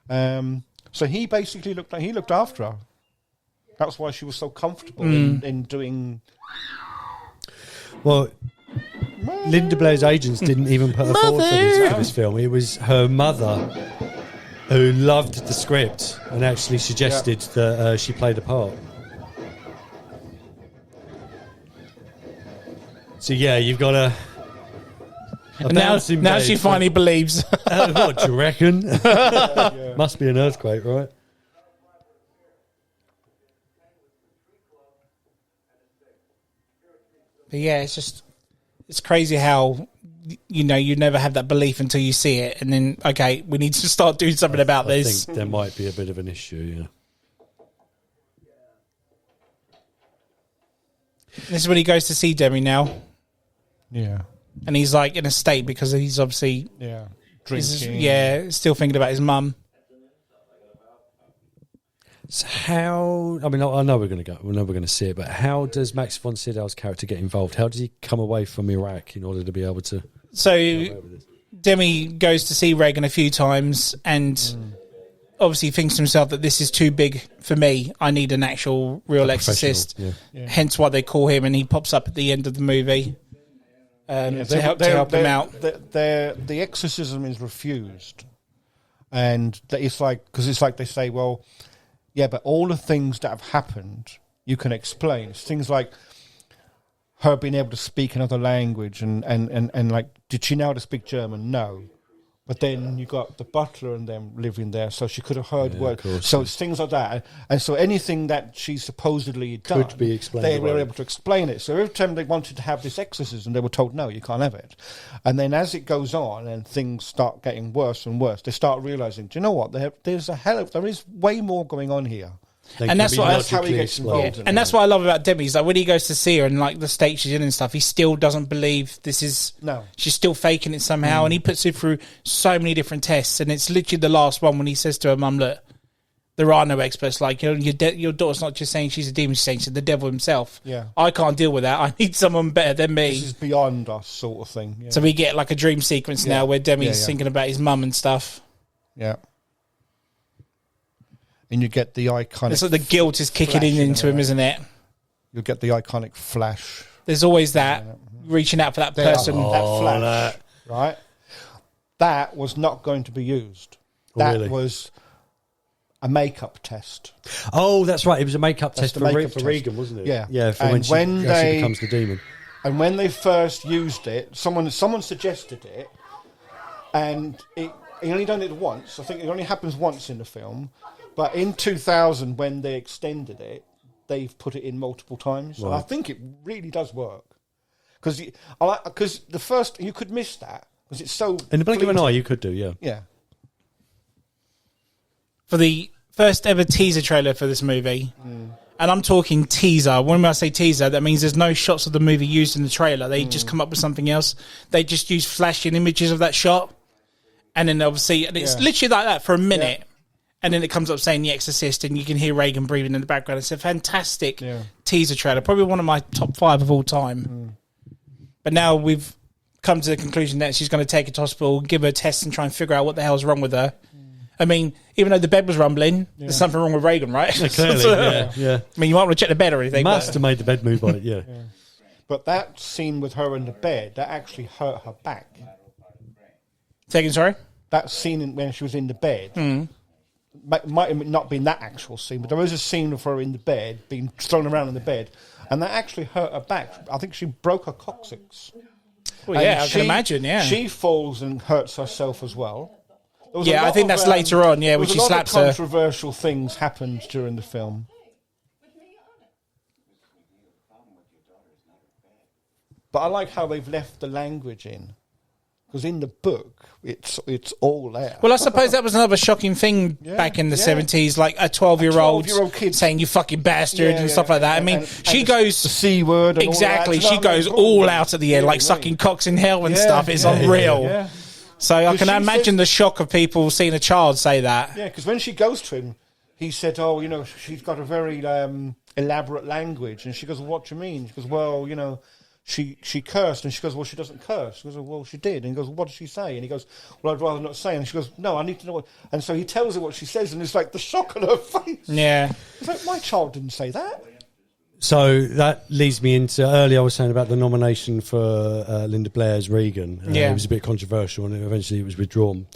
So he basically looked after her. That's why she was so comfortable in doing... Well... Linda Blair's agents didn't even put her forward for this film. It was her mother who loved the script and actually suggested that she play the part. So yeah, you've got a now she finally believes. What do you reckon? Must be an earthquake, right? But yeah, it's crazy how, you know, you never have that belief until you see it, and then, okay, we need to start doing something about this. I think there might be a bit of an issue, yeah. This is when he goes to see Demi now. Yeah. And he's like in a state because he's obviously... Yeah. Drinking. Still thinking about his mum. So how? I mean, I know we're going to see it, but how does Max von Sydow's character get involved? How does he come away from Iraq in order to be able to? So Demi goes to see Reagan a few times, and obviously thinks to himself that this is too big for me. I need an actual real exorcist. Yeah. Hence why they call him, and he pops up at the end of the movie to help him out. The exorcism is refused, and it's like they say, well. Yeah, but all the things that have happened, you can explain. It's things like her being able to speak another language and like, did she know how to speak German? No. But then you got the butler and them living there, so she could have heard words. So it's things like that. And so anything that she supposedly done, could be explained. They were able to explain it. So every time they wanted to have this exorcism, they were told, no, you can't have it. And then as it goes on and things start getting worse and worse, they start realising, do you know what? There is way more going on here. And that's how he gets involved. And that's what I love about Demi. Is like when he goes to see her and like the state she's in and stuff, he still doesn't believe this is. No, she's still faking it somehow, and he puts her through so many different tests. And it's literally the last one when he says to her mum, "Look, there are no experts. Like your daughter's not just saying she's a demon; she's saying she's the devil himself. Yeah, I can't deal with that. I need someone better than me. This is beyond us, sort of thing. Yeah. So we get like a dream sequence now where Demi's thinking about his mum and stuff. Yeah. And you get the iconic... It's like the guilt is kicking into him, isn't it? You'll get the iconic flash. There's always that, reaching out for that person. That flash, right? That was not going to be used. That was a makeup test. Oh, that's right. It was a makeup test for Reagan, wasn't it? Yeah. Yeah, for when she becomes the demon. And when they first used it, someone suggested it, and it only done it once. I think it only happens once in the film. But in 2000, when they extended it, they've put it in multiple times. Right. And I think it really does work. Because the first, you could miss that. Because it's so... In the blink of an eye, you could do, yeah. Yeah. For the first ever teaser trailer for this movie, and I'm talking teaser. When I say teaser, that means there's no shots of the movie used in the trailer. They just come up with something else. They just use flashing images of that shot. And then obviously, and it's literally like that for a minute. Yeah. And then it comes up saying The Exorcist, and you can hear Reagan breathing in the background. It's a fantastic teaser trailer. Probably one of my top 5 of all time. But now we've come to the conclusion that she's going to take her to hospital, give her tests, and try and figure out what the hell's wrong with her. I mean, even though the bed was rumbling, there's something wrong with Reagan, right? Yeah, clearly, yeah. I mean, you might want to check the bed or anything. Must have made the bed move on it, yeah. But that scene with her in the bed, that actually hurt her back. Second, sorry? That scene when she was in the bed... might have not been that actual scene, but there was a scene of her in the bed, being thrown around in the bed, and that actually hurt her back. I think she broke her coccyx. Well, yeah, I can imagine, yeah. She falls and hurts herself as well. Yeah, I think that's later on, when she slaps her. Controversial things happened during the film. But I like how they've left the language in. Because in the book, it's all there. Well, I suppose that was another shocking thing back in the 70s, like a 12-year-old kid saying, you fucking bastard, and stuff like that. I mean, she goes... The C word and exactly, all that. She goes all out at the end, like sucking cocks in hell and stuff. It's unreal. Yeah. So I can imagine the shock of people seeing a child say that. Yeah, because when she goes to him, he said, she's got a very elaborate language. And she goes, well, what do you mean? She goes, well, she cursed, and she goes, well, she doesn't curse. She goes, well, she did. And he goes, well, what did she say? And he goes, well, I'd rather not say. And she goes, no, I need to know what... And so he tells her what she says, and it's like the shock on her face. Yeah. It's like, my child didn't say that. So that leads me into... Earlier I was saying about the nomination for Linda Blair's Reagan. It was a bit controversial, and eventually it was withdrawn.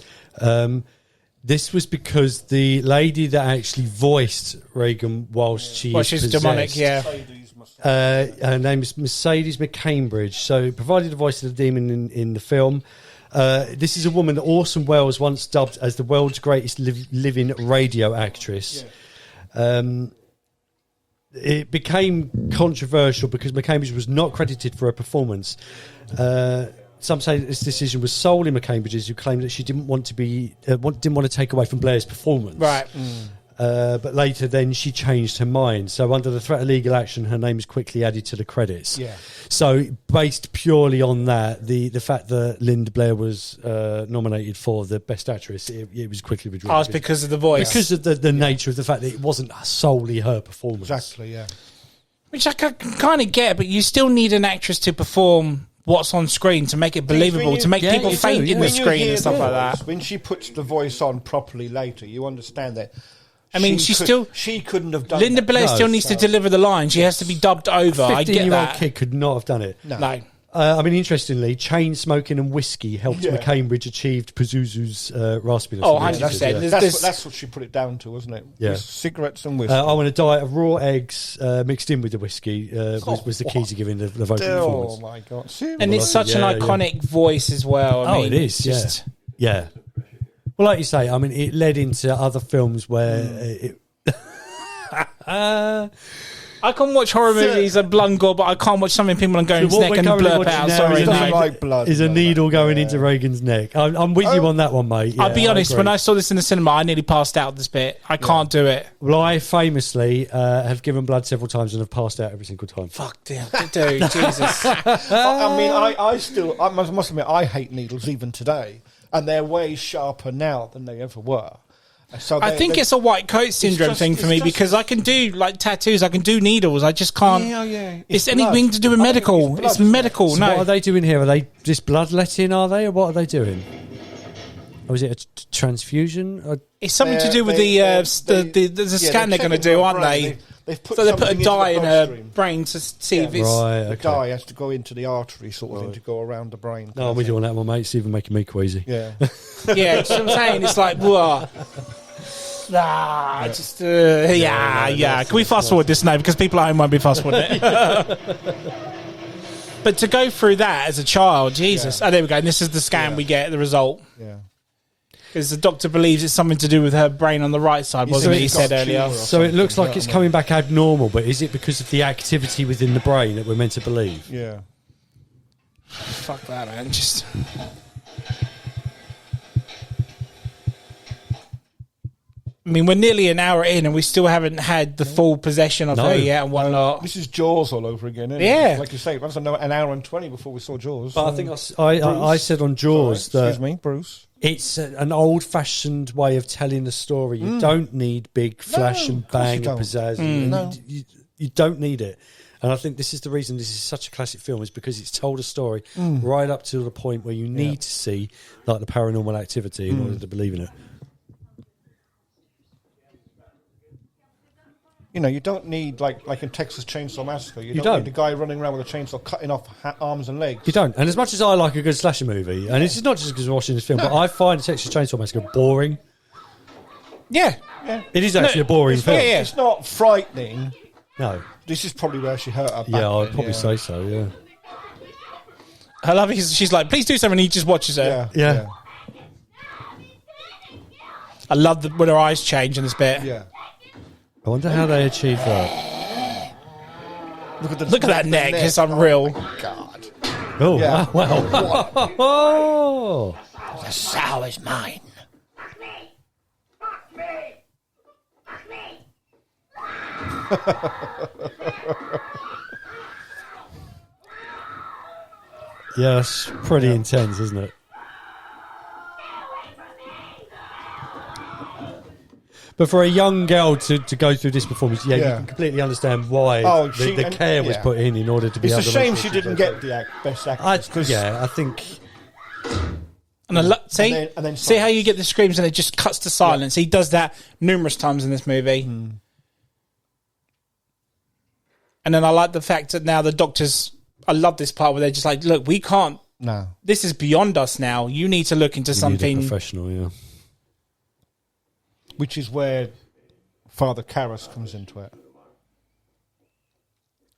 This was because the lady that actually voiced Reagan whilst she's possessed, demonic, her name is Mercedes McCambridge. So provided the voice of the demon in the film. This is a woman that Orson Welles once dubbed as the world's greatest living radio actress. It became controversial because McCambridge was not credited for her performance. Some say that this decision was solely McCambridge's, who claimed that she didn't want to take away from Blair's performance. Right. But later then she changed her mind. So under the threat of legal action, her name is quickly added to the credits. Yeah. So based purely on that, the fact that Linda Blair was nominated for the Best Actress, it was quickly withdrawn. Oh, it's because of the voice. Because of the nature of the fact that it wasn't solely her performance. Exactly, yeah. Which I can kind of get, but you still need an actress to perform what's on screen to make it believable, to make people faint in the screen and stuff like that. When she puts the voice on properly later, you understand that. I mean, she couldn't have done Linda that. Blair still needs to deliver the line. She has to be dubbed over. I get that. 15-year-old kid could not have done it. No. I mean, interestingly, chain smoking and whiskey helped McCambridge achieve Pazuzu's raspiness. Oh, 100%. That's what she put it down to, wasn't it? Yeah. Cigarettes and whiskey. I want a diet of raw eggs mixed in with the whiskey was the key to giving the vocal performance. Oh, my God. And it's such an iconic voice as well. I mean, it is, yeah. Well, like you say, I mean, it led into other films where I can watch horror movies and blood and gore, but I can't watch something people are going his neck and blurp out. Sorry, like blood. Is a needle going into Reagan's neck. I'm with you on that one, mate. Yeah, I'll be honest, when I saw this in the cinema, I nearly passed out this bit. I can't do it. Well, I famously have given blood several times and have passed out every single time. Fuck, dude, Jesus. I mean, I must admit, I hate needles even today, and they're way sharper now than they ever were. So I think it's a white coat syndrome thing for me because I can do like tattoos, I can do needles, I just can't. Yeah. It's anything to do with medical. It's medical. So no. what are they doing here? Are they just bloodletting? Are they, or what are they doing? Or is it a transfusion? It's something to do with the scan they're going to do, aren't they? They've put So they put a something dye into in the her bloodstream. brain to see if it's... Right, The okay. dye has to go into the artery sort of thing to go around the brain. No, I'm with you on that one, mate. It's even making me queasy. Yeah. Yeah, that's what I'm saying. It's like, whoa. Yeah. Can we fast forward this now? Because people at home won't be fast forwarding it. But to go through that as a child, Jesus. Yeah. Oh, there we go. And this is the scan we get, the result. Yeah. Because the doctor believes it's something to do with her brain on the right side, wasn't it? He said earlier. So it looks like it's coming back abnormal, but is it because of the activity within the brain that we're meant to believe? Yeah. Fuck that, man. Just... I mean, we're nearly an hour in and we still haven't had the full possession of her yet and whatnot. This is Jaws all over again, isn't Yeah. it? Like you say, it was an hour and 20 before we saw Jaws. But I think I said on Jaws that Excuse me, Bruce. it's an old-fashioned way of telling a story. You don't need big flash and bang and pizzazz. No. You don't need it. And I think this is the reason this is such a classic film, is because it's told a story right up to the point where you need to see like the paranormal activity in order to believe in it. You know, you don't need, like in Texas Chainsaw Massacre, you don't need the guy running around with a chainsaw cutting off arms and legs. You don't. And as much as I like a good slasher movie, and it's not just because we're watching this film, but I find Texas Chainsaw Massacre boring. Yeah. It is actually a boring film. yeah. It's not frightening. No. This is probably where she hurt her back. Yeah, I'd then, probably say so, yeah. I love it. She's like, please do something. He just watches her. Yeah. I love when her eyes change in this bit. Yeah. I wonder how they achieve that. Look at that neck. It's unreal. Oh, God. Oh, Yeah. wow. Oh. The sow is mine. Yeah, it's pretty intense, isn't it? But for a young girl to go through this performance, you can completely understand why the care was put in order to be able to... It's a shame she didn't get the best actress. I think... And then see how you get the screams and it just cuts to silence. He does that numerous times in this movie. And then I like the fact that now the doctors... I love this part where they're just like, look, we can't... No. This is beyond us now. You need to look into something... Need a professional, yeah. Which is where Father Karras comes into it.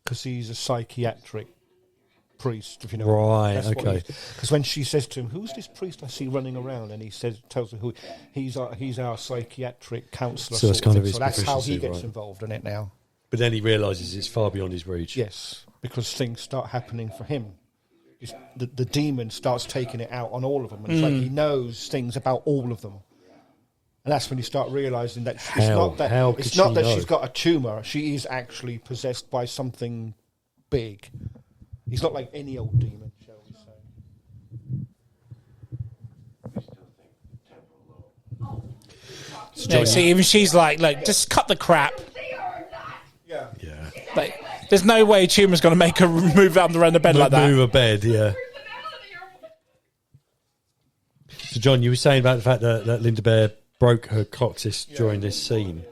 Because he's a psychiatric priest, if you know. Right, okay. Because when she says to him, "Who's this priest I see running around?" and he tells her who he's our psychiatric counsellor. So it's kind of his so that's how he proficiency, gets right. involved in it now. But then he realises it's far beyond his reach. Yes, because things start happening for him. The demon starts taking it out on all of them, and it's like he knows things about all of them. And that's when you start realising that it's not that she's got a tumour. She is actually possessed by something big. He's not like any old demon, shall we say. Yeah, see, even she's like, just cut the crap. Yeah. Like, there's no way a tumour's going to make her move around the bed like that. Move a bed, yeah. So, John, you were saying about the fact that Linda Bear broke her coccyx during this scene.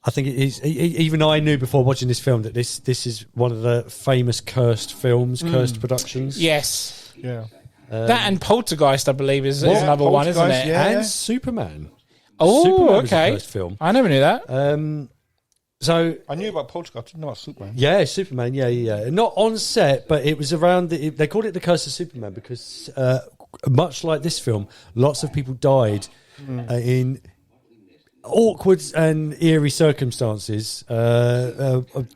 I think it is. Even I knew before watching this film that this is one of the famous cursed films, cursed productions. Yes. Yeah. That and Poltergeist, I believe, is another one, isn't it? Yeah. And Superman. Oh, Superman was a okay. cursed film. I never knew that. So I knew about Poltergeist, I didn't know about Superman. yeah, Superman. Yeah. Not on set, but it was around. They called it the Curse of Superman because much like this film, lots of people died in awkward and eerie circumstances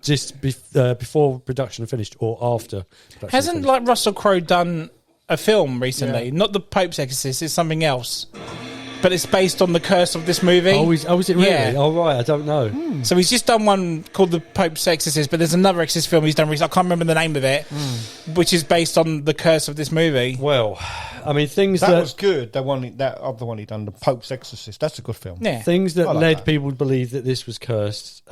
just before production finished or after production Hasn't finished. like Russell Crowe done a film recently? Not The Pope's Exorcist, it's something else. But it's based on the curse of this movie. Oh, is it really? Yeah. Oh, right, I don't know. So he's just done one called The Pope's Exorcist, but there's another Exorcist film he's done recently. I can't remember the name of it, which is based on the curse of this movie. Well, I mean, things That was good. That other one he done, The Pope's Exorcist. That's a good film. Yeah. things that I like led that. people to believe that this was cursed.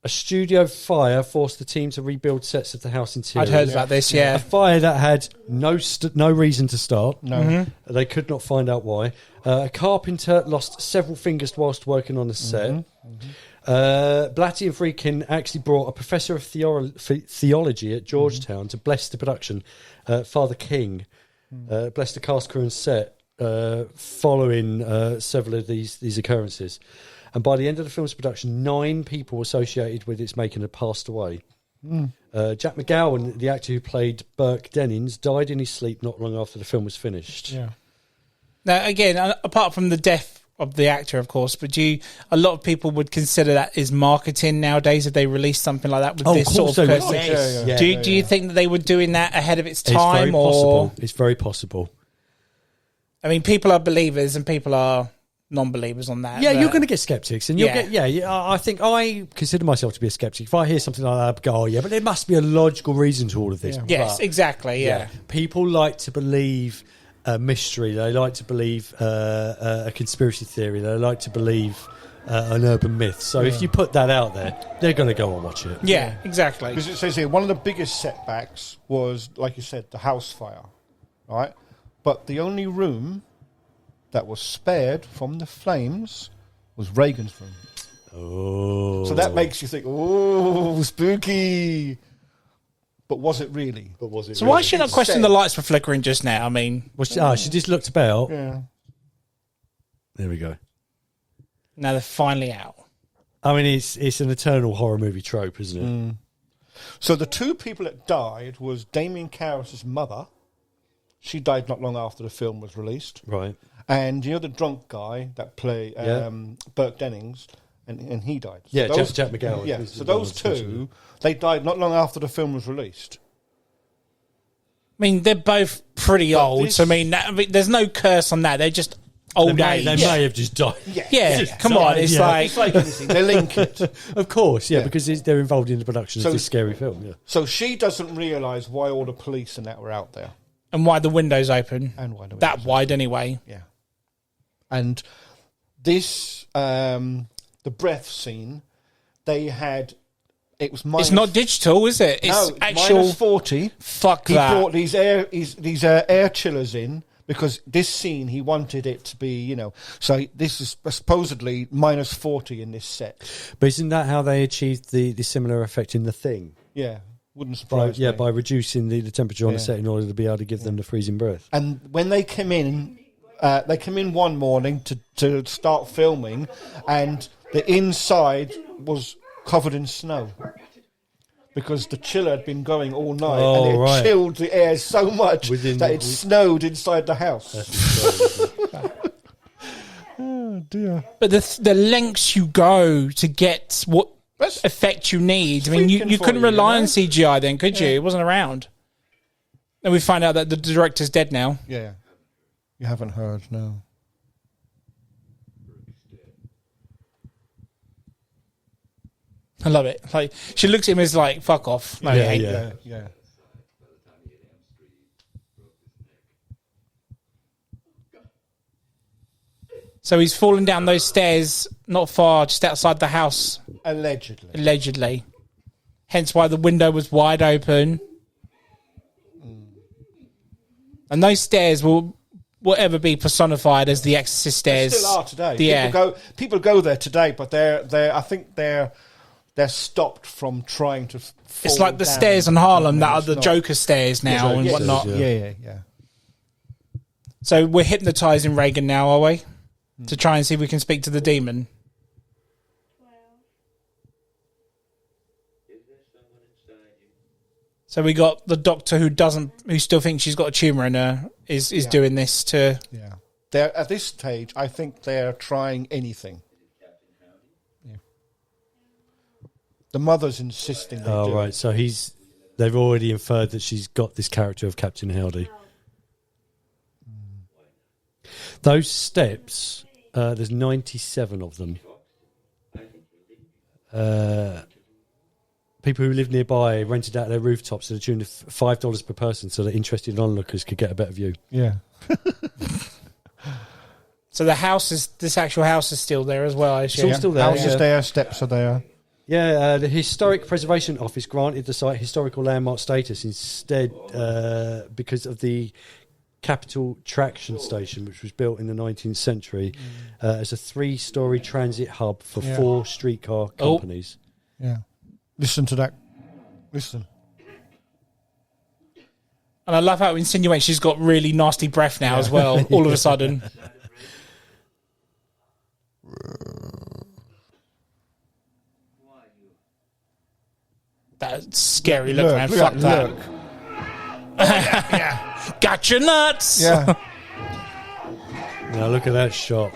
A studio fire forced the team to rebuild sets of the house interior. I'd heard about this, yeah. A fire that had no reason to start. No. Mm-hmm. They could not find out why. A carpenter lost several fingers whilst working on the set. Blatty and Friedkin actually brought a professor of theology at Georgetown to bless the production. Father King blessed the cast, crew and set following several of these occurrences. And by the end of the film's production, 9 people associated with its making had passed away. Jack McGowan, the actor who played Burke Dennings, died in his sleep not long after the film was finished. Yeah. Now, again, apart from the death of the actor, of course, but a lot of people would consider that as marketing nowadays if they release something like that with this sort of person. Yes. Do you think that they were doing that ahead of its time? It's very possible. It's very possible. I mean, people are believers and people are non-believers on that. Yeah, you're going to get skeptics, and you'll get. Yeah, I think I consider myself to be a skeptic. If I hear something like that, I go, "Oh, yeah," but there must be a logical reason to all of this. Yeah. Yes, But, exactly. Yeah. people like to believe a mystery. They like to believe a conspiracy theory. They like to believe an urban myth. So if you put that out there, they're going to go and watch it. Yeah, exactly. Because it says here, one of the biggest setbacks was, like you said, the house fire, right? But the only room that was spared from the flames was Reagan's room. Oh, So that makes you think, oh, spooky. But was it really? So why should I question the lights were flickering just now? I mean, she just looked about. Yeah. There we go. now they're finally out. I mean, it's an eternal horror movie trope, isn't it? So the 2 people that died was Damien Karras' mother. She died not long after the film was released. Right. And the drunk guy that played Burke Dennings, and he died. So Yeah, those, Jack McGowan. Yeah, so those 2, they died not long after the film was released. I mean, they're both pretty old, so I mean, there's no curse on that. They're just old age. They may have just died. Yeah, come on, it's like... It's like anything. They link it. Of course, Yeah. because they're involved in the production So- of this scary film. Yeah. So she doesn't realise why all the police and that were out there. And why the window's open. And why the that windows wide anyway. Yeah. And this, the breath scene, they had, it was minus... It's not digital, is it? It's no, actual... minus 40. Fuck He that. brought these air chillers in because this scene, he wanted it to be, so this is supposedly minus 40 in this set. But isn't that how they achieved the similar effect in The Thing? Yeah. Wouldn't surprise me. By reducing the temperature on the set in order to be able to give them the freezing breath. And when they came in one morning to start filming, and the inside was covered in snow because the chiller had been going all night, and it chilled the air so much that it snowed inside the house. Oh dear! But the lengths you go to get what effect you need. I mean, you couldn't rely on CGI then, could you? It wasn't around. And we find out that the director's dead now. Yeah. You haven't heard, no. I love it. Like, she looks at him as like, fuck off. No, Yeah. So he's fallen down those stairs not far, just outside the house. Allegedly. Hence why the window was wide open. And those stairs will ever be personified as the Exorcist stairs. They still are today. Yeah. People go there today, but I think they're stopped from trying to fall It's like the down. stairs in Harlem that are It's the not. Joker stairs now and Joker whatnot. stairs, Yeah. So we're hypnotising Reagan now, are we? To try and see if we can speak to the demon. So we got the doctor who still thinks she's got a tumour in her is doing this to... Yeah. They're at this stage, I think they're trying anything. Yeah. The mother's insisting they do. Right. So they've already inferred that she's got this character of Captain Howdy. Those steps, there's 97 of them. People who live nearby rented out their rooftops to the tune of $5 per person so that interested onlookers could get a better view. Yeah. So this actual house is still there as well, I assume. It's all still there. Houses there, steps are there. Yeah, the Historic Preservation Office granted the site historical landmark status instead because of the Capital Traction Station, which was built in the 19th century as a 3-storey transit hub for 4 streetcar companies. Yeah. Listen to that. Listen. And I love how it insinuates she's got really nasty breath now as well, all of a sudden. That scary look, man. Fuck that. Look. Yeah. Got your nuts. Yeah. Now look at that shot.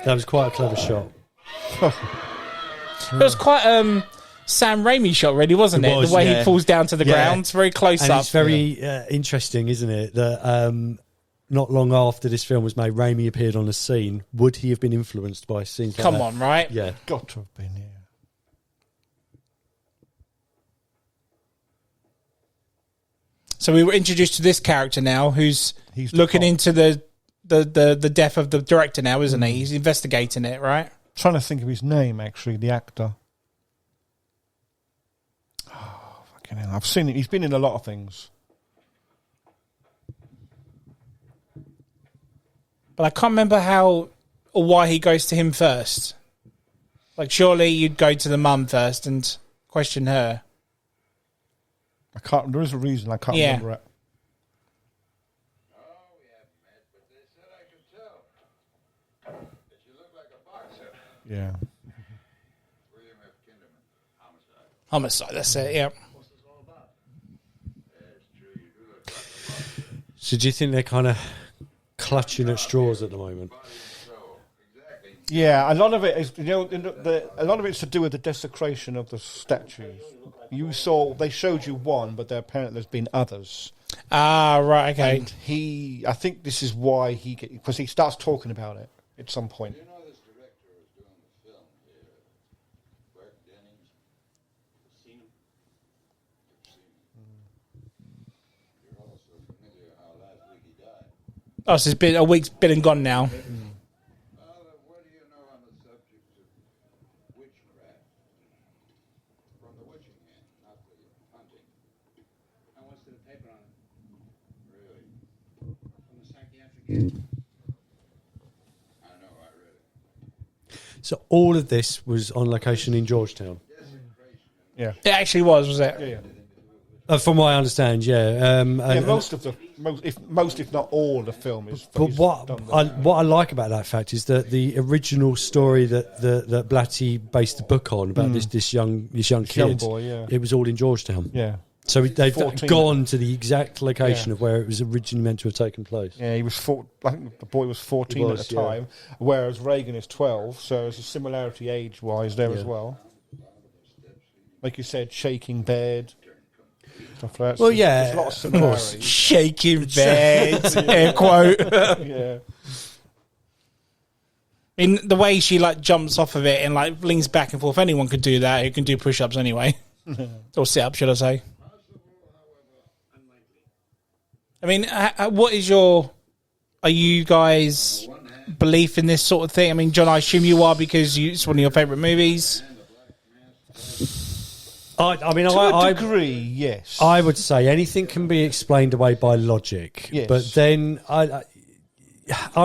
That was quite a clever shot. It was quite Sam Raimi shot, really, wasn't it? Was, the way he falls down to the ground, it's very close and up. It's very interesting, isn't it? That not long after this film was made, Raimi appeared on the scene. Would he have been influenced by scenes like Come that? on, right? Yeah. Got to have been, yeah. So we were introduced to this character now, who's looking into the death of the director now, isn't he? He's investigating it, right? Trying to think of his name, actually, the actor. Oh, fucking hell. I've seen it. He's been in a lot of things. But I can't remember how or why he goes to him first. Like, surely you'd go to the mum first and question her. I can't. There is a reason I can't remember it. Yeah. Homicide, that's it, yeah. So do you think they're kind of clutching at straws at the moment? Yeah, a lot of it is, a lot of it's to do with the desecration of the statues. They showed you one, but apparently there's been others. Ah, right, okay. And I think this is why because he starts talking about it at some point. You know this director who's doing the film here, Bert Dennings? Seen him? You're also familiar how last week he died. Oh, so it's been a week's been and gone now. What do you know on the subject of witchcraft? From the witching hand, not the hunting. I once did a paper on it Really? from the psychiatric end. I know, I read it. So all of this was on location in Georgetown? Yeah. It actually was it? Yeah. From what I understand, yeah. Most if not all the film is. But what I like about that fact is that the original story that Blatty based the book on about this young kid, boy, yeah. it was all in Georgetown. Yeah. So they've 14. gone to the exact location Yeah. of where it was originally meant to have taken place. Yeah, he was I think the boy was 14 at the time, whereas Reagan is 12. So there's a similarity age-wise there as well. Like you said, shaking bed. Stuff like that. Well, So yeah, there's a lot of similarities. Shaking bed, air quote. Yeah. In the way she jumps off of it and leans back and forth. Anyone could do that. Who can do push-ups anyway, or sit-ups, should I say? I mean, what is are you guys' belief in this sort of thing? I mean, John, I assume you are because it's one of your favourite movies. I mean, To a degree, yes. I would say anything can be explained away by logic. Yes. But then I'm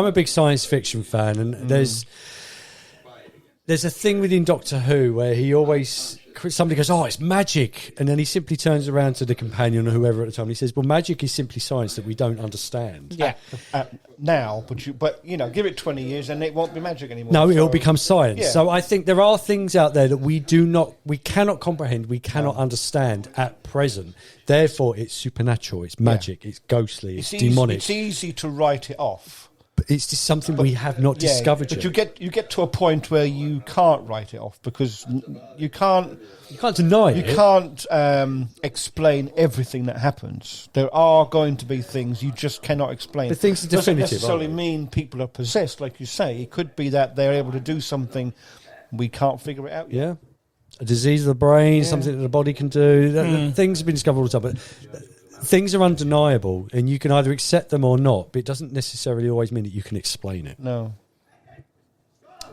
a big science fiction fan, and there's a thing within Doctor Who where somebody goes, "Oh, it's magic," and then he simply turns around to the companion or whoever at the time and he says, "Well, magic is simply science that we don't understand." Yeah. Now, but give it 20 years and it won't be magic anymore. No, it'll become science. Yeah. So I think there are things out there that we cannot comprehend, we cannot understand at present. Therefore, it's supernatural, it's magic, it's ghostly, it's demonic. It's easy to write it off. But it's just something we have not discovered but yet. you get to a point where you can't write it off because you can't deny it. You can't explain everything that happens. There are going to be things you just cannot explain. But things are doesn't definitive, necessarily aren't they? mean people are possessed, like you say. It could be that they're able to do something we can't figure it out yet. Yeah. A disease of the brain, something that the body can do. Things have been discovered all the time, but things are undeniable, and you can either accept them or not, but it doesn't necessarily always mean that you can explain it. No.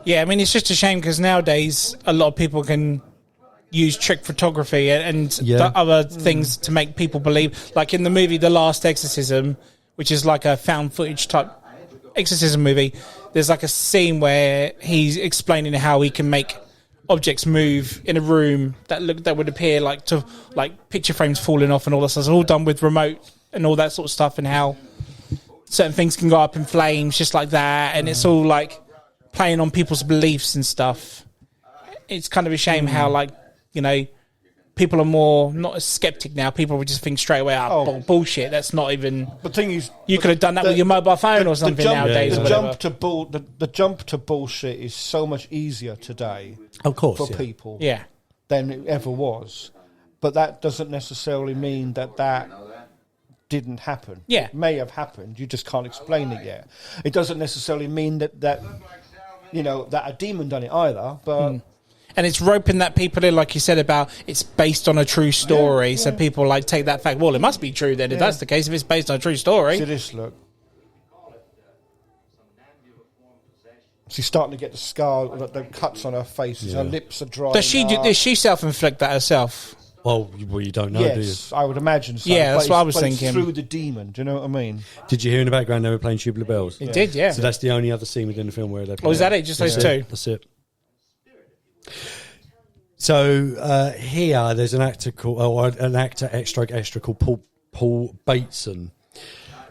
Yeah, I mean, it's just a shame because nowadays a lot of people can use trick photography and Yeah. other things to make people believe. Like in the movie The Last Exorcism, which is like a found footage type exorcism movie, there's like a scene where he's explaining how he can make objects move in a room that would appear like picture frames falling off and all that stuff. It's all done with remote and all that sort of stuff, and how certain things can go up in flames just like that, and it's all like playing on people's beliefs and stuff. It's kind of a shame how, like, you know, people are more not as skeptic now. People would just think straight away, bullshit. That's not even. The thing is, you could have done that with your mobile phone or something nowadays. The jump to bullshit is so much easier today, of course, for people, yeah, than it ever was. But that doesn't necessarily mean that didn't happen. Yeah, it may have happened. You just can't explain it yet. It doesn't necessarily mean that you know that a demon done it either, but. And it's roping that people in, like you said, about it's based on a true story. So people like take that fact. Well, it must be true then. If that's the case, if it's based on a true story. See this, look. She's starting to get the scar, the cuts on her face. Her lips are dry. Does she self-inflict that herself? Well, you don't know, do you? Yes, I would imagine so. Yeah, that's what I was but thinking. It's through the demon, do you know what I mean? Did you hear in the background they were playing Tubular Bells? It did, yeah. So that's the only other scene within the film where they play. Oh, is that it? Just those two? That's it. So here, there's an actor called extra called Paul Bateson.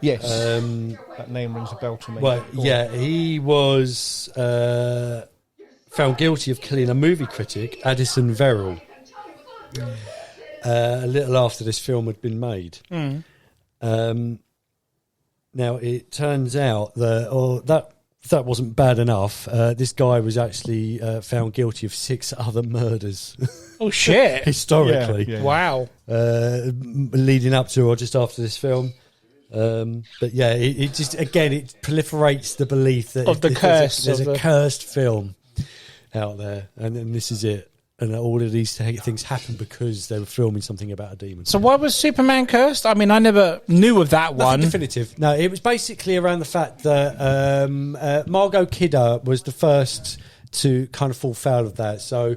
Yes, that name rings a bell to me. Well, yeah, he was found guilty of killing a movie critic, Addison Verrill, a little after this film had been made. Now, it turns out that wasn't bad enough. This guy was actually found guilty of 6 other murders. Oh, shit. Historically. Yeah. Wow. Leading up to or just after this film. But yeah, it just, again, it proliferates the belief that of the curse. There's a cursed film out there, and this is it. And all of these things happen because they were filming something about a demon. So why was Superman cursed? I mean, I never knew of that Nothing one. definitive. No, it was basically around the fact that Margot Kidder was the first to kind of fall foul of that. So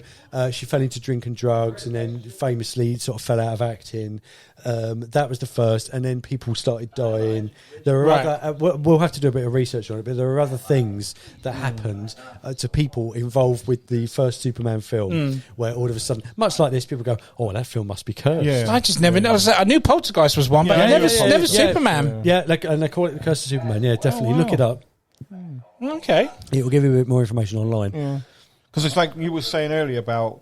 she fell into drink and drugs, and then famously sort of fell out of acting. That was the first, and then people started dying. There were other. We'll have to do a bit of research on it, but there were other things that happened to people involved with the first Superman film, where all of a sudden, much like this, people go, "Oh, that film must be cursed." Yeah. I just never know. I knew Poltergeist was one, but I never Superman. Yeah, and they call it the Curse of Superman. Yeah, definitely look it up. Okay, it will give you a bit more information online. Because it's like you were saying earlier about,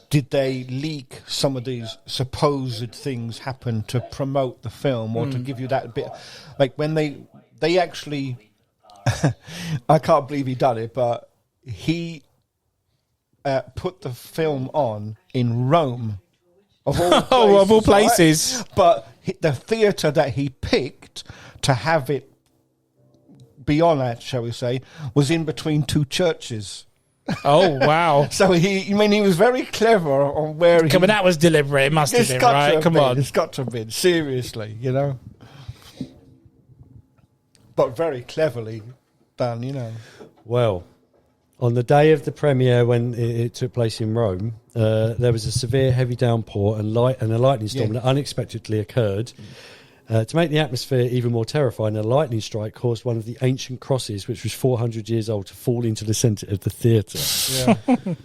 did they leak some of these supposed things happen to promote the film or to give you that bit? Like when they actually, I can't believe he done it, but he put the film on in Rome, of all places. Right? But the theatre that he picked to have it be on at, shall we say, was in between 2 churches. Oh, wow. So he was very clever on where But that was deliberate. It must have been, right? Come on. It's got to have been. Seriously, you know. But very cleverly done, you know. Well, on the day of the premiere, when it took place in Rome, there was a severe heavy downpour and a lightning storm that unexpectedly occurred. To make the atmosphere even more terrifying, a lightning strike caused one of the ancient crosses, which was 400 years old, to fall into the centre of the theatre. Yeah.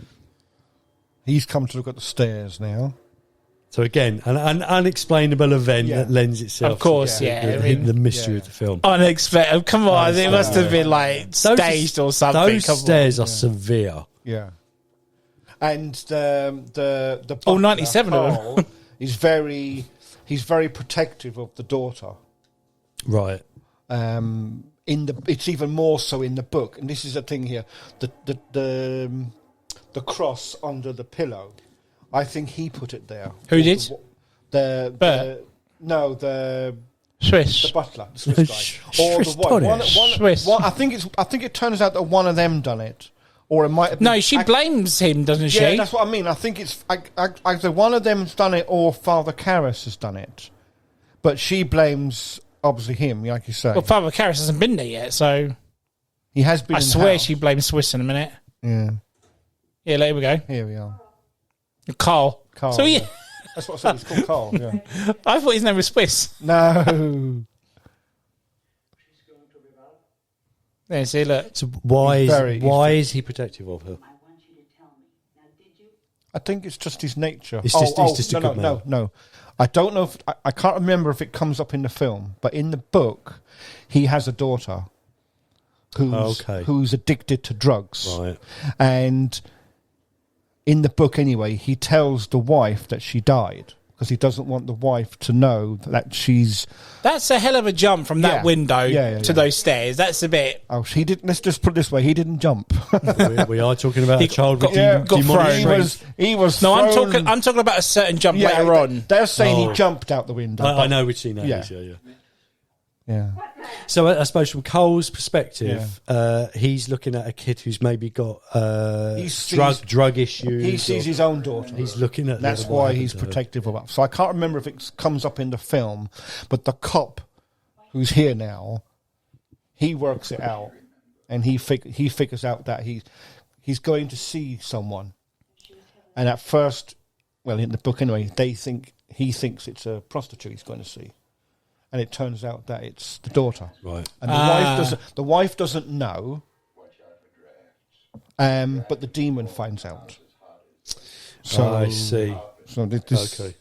He's come to look at the stairs now. So again, an unexplainable event that lends itself of course, to the mystery of the film. Unexpected. Come on, it must have been like staged or something. Those stairs are severe. Yeah. And the 97 of them. He's very protective of the daughter. Right. It's even more so in the book, and this is the thing here: the cross under the pillow. I think he put it there. Who did? The Swiss, the butler, the Swiss guy, or the Swiss. I think it turns out that one of them done it. Or it might have been. No, she blames him, doesn't she? Yeah, that's what I mean. I think it's either one of them's done it or Father Karras has done it. But she blames, obviously, him, like you say. Well, Father Karras hasn't been there yet, so... He has been I swear she blames Swiss in a minute. Yeah. Yeah, there we go. Here we are. Carl. So yeah, That's what I said. It's called Carl. Yeah. I thought his name was Swiss. No. There, see, look. So why is he protective of her? I think it's just his nature. It's just a good man. No. I don't know if I can't remember if it comes up in the film, but in the book, he has a daughter who's addicted to drugs, Right. And in the book, anyway, he tells the wife that she died because he doesn't want the wife to know that she's. That's a hell of a jump from that window to those stairs. That's a bit. Oh, he didn't. Let's just put it this way: he didn't jump. we are talking about a child with got demonic thrown. strength. He was. No, thrown. I'm talking about a certain jump later on. They're saying he jumped out the window. I know which scene that Yeah. is. Yeah. Yeah. So I suppose from Cole's perspective, he's looking at a kid who's maybe got drug issues. He sees his own daughter. He's looking at. That's why he's protective of her. So I can't remember if it comes up in the film, but the cop who's here now, he works it out, and he figures out that he's going to see someone, and at first, well, in the book anyway, he thinks it's a prostitute he's going to see. And it turns out that it's the daughter, right? And the wife doesn't know, but the demon finds out. So I see. So this, Okay.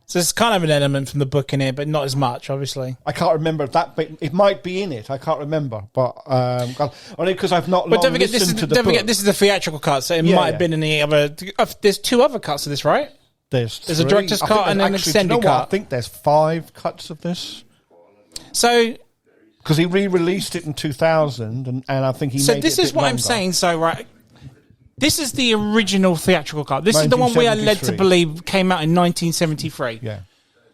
So there's kind of an element from the book in here, but not as much, obviously. I can't remember that, but it might be in it. I can't remember, but only because I've not. But don't forget, listened to the book. this is the theatrical cut, so it might have been in the other. There's 2 other cuts of this, right? There's a director's cut and an extended cut. I think there's 5 cuts of this. So, because he re-released it in 2000, and I think he. So made this it a is bit what I'm longer. saying. So right, this is the original theatrical cut. This is the one we are led to 1973. believe came out in 1973. Yeah.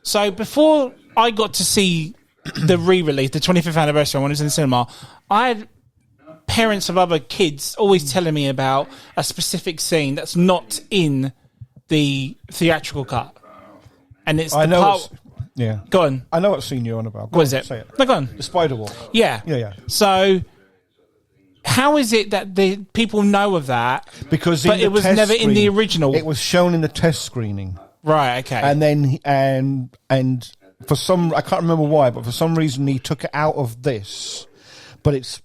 So before I got to see the re-release, the 25th anniversary when it was in the cinema, I had parents of other kids always telling me about a specific scene that's not in the theatrical cut, and it's the part. Yeah. Go on. I know what scene you're on about. What is it? Say it. No, go on. The spider walk. Yeah. Yeah. So, how is it that the people know of that? Because but it was never in the original. It was shown in the test screening. Right. Okay. And then and for some, I can't remember why, but for some reason he took it out of this, but it's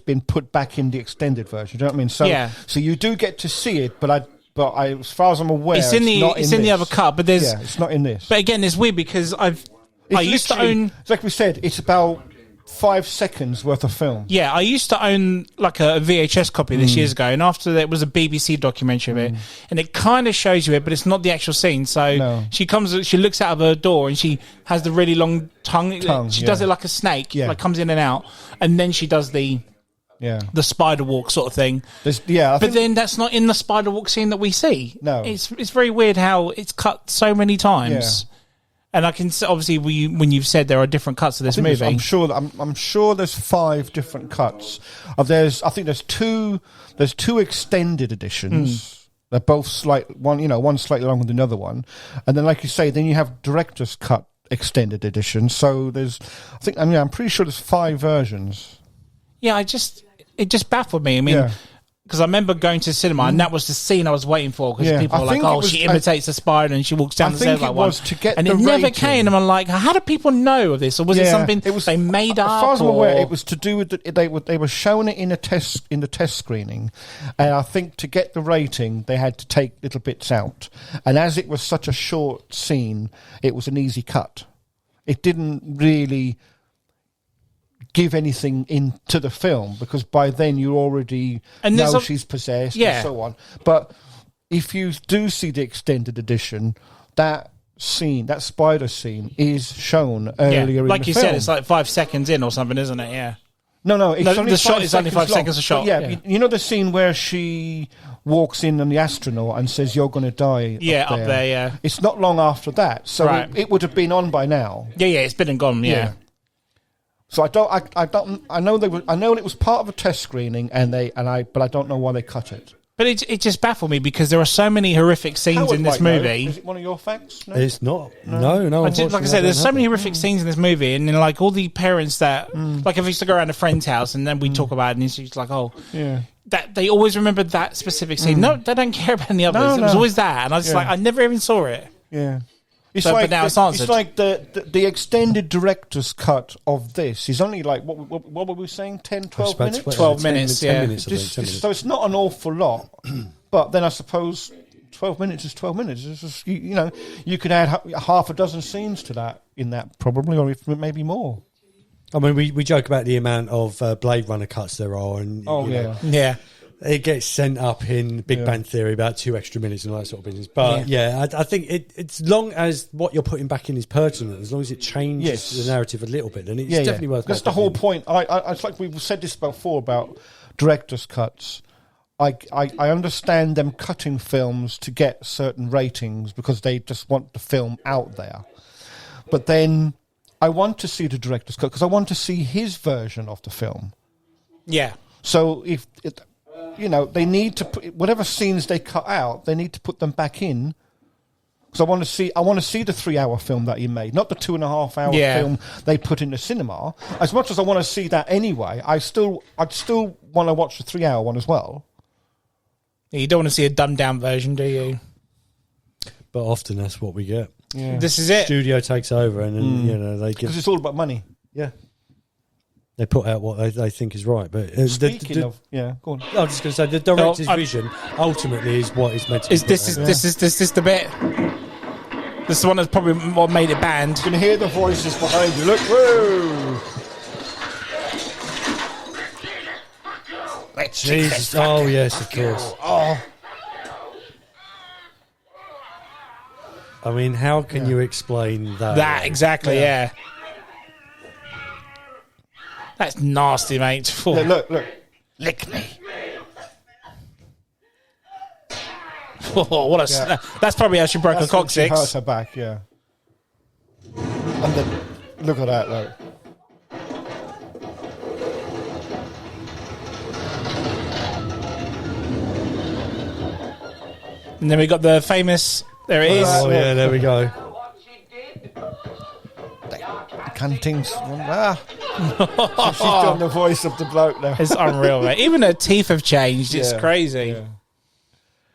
been put back in the extended version. Do you know what I mean? So Yeah. So you do get to see it, but as far as I'm aware, it's in the other cut, but there's it's not in this. But again, it's weird because I used to own. Like we said, it's about 5 seconds worth of film. Yeah, I used to own like a VHS copy of this years ago, and after that was a BBC documentary of it, and it kind of shows you it, but it's not the actual scene. So she looks out of her door, and she has the really long tongue. She does it like a snake, like comes in and out, and then she does the spider walk sort of thing. But then that's not in the spider walk scene that we see. No, it's very weird how it's cut so many times. Yeah. And I can obviously when you've said there are different cuts of this movie. I'm sure there's 5 different cuts. I think there's two extended editions. They're both one slightly longer than the other one, and then like you say, then you have director's cut extended edition. So I'm pretty sure there's 5 versions. Yeah, it just baffled me. I mean, because I remember going to the cinema and that was the scene I was waiting for because people were like, "Oh, she imitates a spider and she walks down the stairs like one." And it never came. And I'm like, how do people know of this, or was it something they made up? As far as I'm aware, it was to do with they were showing it in the test screening, and I think to get the rating they had to take little bits out. And as it was such a short scene, it was an easy cut. It didn't really give anything into the film because by then you already know she's possessed and so on. But if you do see the extended edition, that spider scene is shown earlier in the film. Like you said, it's like 5 seconds in or something, isn't it? Yeah. No, the shot is only 5 seconds a shot. Yeah, you know the scene where she walks in on the astronaut and says, "You're going to die." Up there. Yeah. It's not long after that, so it would have been on by now. Yeah, it's been and gone. Yeah. So I know it was part of a test screening, but I don't know why they cut it. But it just baffled me because there are so many horrific scenes in this movie. Is it one of your facts? No? It's not. No. Like I said, there's so many horrific scenes in this movie, and then like all the parents that, like if I used to go around a friend's house and then we talk about it, and she's like, "Oh, that they always remembered that specific scene. No, they don't care about any others. No, It was no. always that, and I was just like, I never even saw it. Yeah. It's So, like but now it's answered. It's like the extended director's cut of this is only like, what were we saying, 10, 12 minutes? 12 minutes, 10 yeah. minutes, I think, 10 minutes. So it's not an awful lot, but then I suppose 12 minutes is 12 minutes. It's just, you know, you could add half a dozen scenes to that in that probably, or if maybe more. I mean, we joke about the amount of Blade Runner cuts there are, and Oh, you yeah. know, Yeah. it gets sent up in Big Bang Theory about 2 extra minutes and all that sort of business. But I think it's long as what you're putting back in is pertinent, as long as it changes the narrative a little bit, then it's definitely worth. That's the whole point. It's like we've said this before about director's cuts. I understand them cutting films to get certain ratings because they just want the film out there. But then I want to see the director's cut because I want to see his version of the film. Yeah. So if it, you know, they need to put whatever scenes they cut out, they need to put them back in. Because I want to see the 3-hour film that he made, not the 2.5-hour film they put in the cinema. As much as I want to see that anyway, I'd still want to watch the 3-hour one as well. You don't want to see a dumbed down version, do you? But often that's what we get. Yeah. This is it. Studio takes over, and then you know they give. Because it's all about money. Yeah, they put out what they think is right. But Speaking of, go on. I was just going to say the director's No, vision ultimately is what is meant to. Is be this put is out. this is the bit? This is the one that's probably what made it banned. You can hear the voices behind you. Look, whoa! Jesus. Oh yes, of course. Oh, I mean, how can you explain that? That exactly, yeah. That's nasty, mate. yeah, look. Lick me. Oh, what a that's probably how she broke her That's when coccyx. she hurt her back, yeah. And then, look at that, look. And then we got the famous. There it is. Oh yeah, there we go. Cantings. She's done the voice of the bloke now. It's unreal, mate. Even her teeth have changed. It's Yeah, crazy. yeah.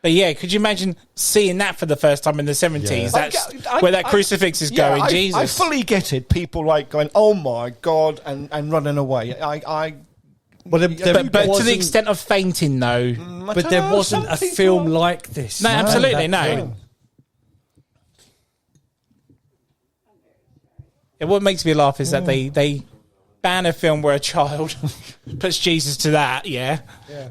But yeah, could you imagine seeing that for the first time in the 70s? Yeah. That's where that crucifix is going. Jesus. I fully get it. People like going, oh my God, and running away. Well, but to the extent of fainting, though. But there wasn't a film like this. No, absolutely, no. film. And what makes me laugh is that they ban a film where a child puts Jesus to that,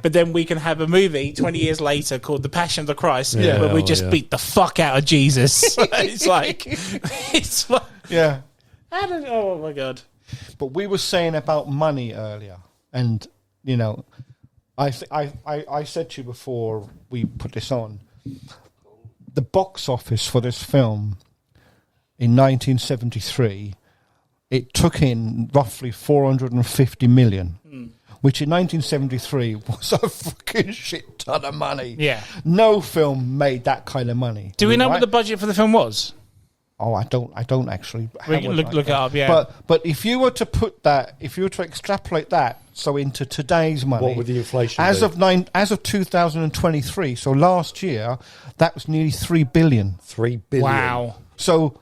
but then we can have a movie 20 years later called The Passion of the Christ where we just beat the fuck out of Jesus. it's like, Yeah. oh my God. But we were saying about money earlier, and you know, I said to you before we put this on, the box office for this film in 1973, it took in roughly 450 million, which in 1973 was a fucking shit ton of money. Yeah. No film made that kind of money. Do we know right? what the budget for the film was? Oh, I don't actually. We can look it up, yeah. But if you were to put that, if you were to extrapolate that, so into today's money, What would the inflation as be? of 2023? So last year, that was nearly 3 billion. 3 billion. Wow. So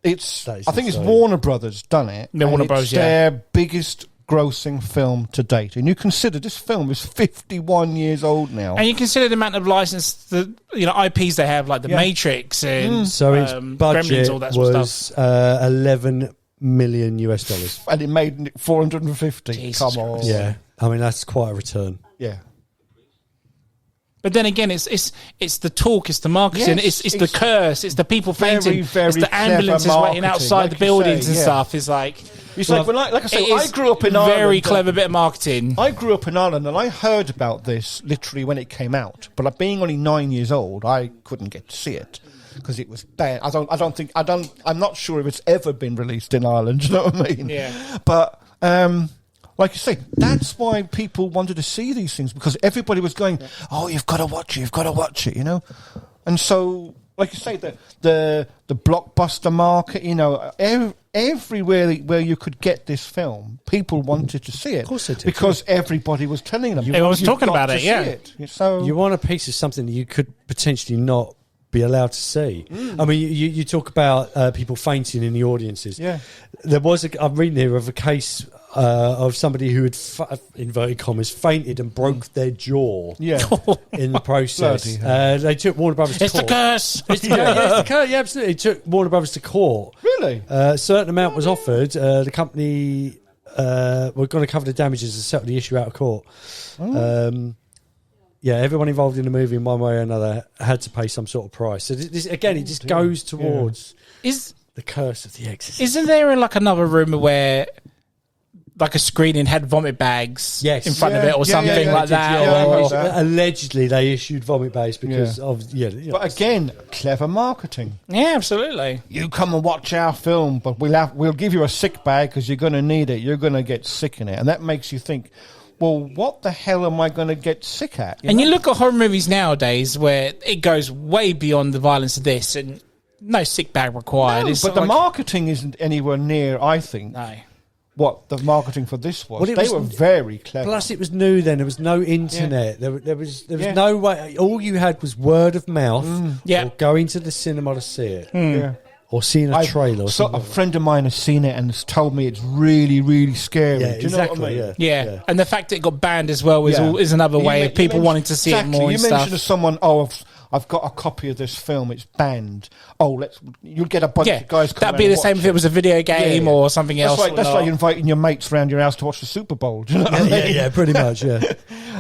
it's, That is I think it's insane. Warner Brothers done it. Yeah, and Warner it's Bros, yeah. their biggest grossing film to date. And you consider this film is 51 years old now. And you consider the amount of licensed, IPs they have, like The Matrix and So its Gremlins, budget all that sort of was $11 million US. And it made 450. Jesus Come on. Christ. Yeah, I mean that's quite a return. Yeah. But then again, it's the talk, it's the marketing, Yes, it's the curse, it's the people fainting, very it's the clever ambulances waiting marketing, outside like the you buildings say, and yeah. stuff. It's like It's like I say, it I is grew up in very Ireland. clever bit of marketing. I grew up in Ireland, and I heard about this literally when it came out. But like, being only 9 years old, I couldn't get to see it because it was bad. I'm not sure if it's ever been released in Ireland. You know what I mean? Yeah. But like you say, that's why people wanted to see these things, because everybody was going, "Oh, you've got to watch it. You've got to watch it." You know, and so. Like you say, the blockbuster market, you know, everywhere where you could get this film, people wanted to see it. Of course they did, because everybody was telling them. Everyone was talking about it, yeah. So You want a piece of something that you could potentially not be allowed to see. I mean, you talk about people fainting in the audiences. Yeah. There was I'm reading here of a case of somebody who had, inverted commas, fainted and broke their jaw yeah. in the process. Bloody hell. They took Warner Brothers to It's the court. curse. It's the curse, yeah, absolutely. It took Warner Brothers to court. Really? A certain amount was offered. The company were going to cover the damages and settle the issue out of court. Yeah, everyone involved in the movie in one way or another had to pay some sort of price. So this again, it just goes towards the curse of The Exorcist. Isn't there like another rumor where like a screening had vomit bags in front of it or something like that? Yeah, or- I heard that. Allegedly, they issued vomit bags because of But again, clever marketing. Yeah, absolutely. You come and watch our film, but we'll give you a sick bag because you're going to need it. You're going to get sick in it, and that makes you think, well, what the hell am I going to get sick at? You look at horror movies nowadays where it goes way beyond the violence of this, and no sick bag required. No, It's but the like- marketing isn't anywhere near, I think, No. what the marketing for this was. Well, They were very clever. Plus, it was new then. There was no internet. There was Yeah. no way. All you had was word of mouth. Yeah. Or going to the cinema to see it, yeah. or seeing a trailer. Or So something a friend of mine has seen it and has told me it's really, really scary. Yeah, Do you exactly. know what I mean? Yeah. And the fact that it got banned as well is another You way men- of people you wanting to see exactly. it more You and mentioned stuff. to someone, I've got a copy of this film. It's banned. You'll get a bunch Yeah, of guys. that'd be the same if it was a video game or something else. That's like inviting your mates around your house to watch the Super Bowl. Do you know what I mean? yeah, pretty much. Yeah.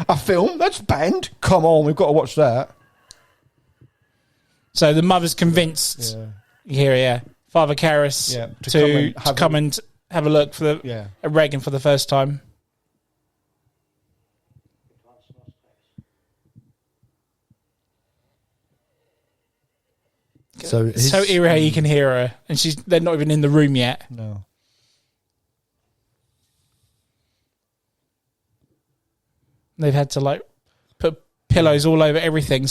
A film that's banned. Come on, we've got to watch that. So the mother's convinced Father Karras to come and have a look for at Reagan for the first time. So It's so eerie you can hear her, and they're not even in the room yet. No. They've had to like put pillows all over everything.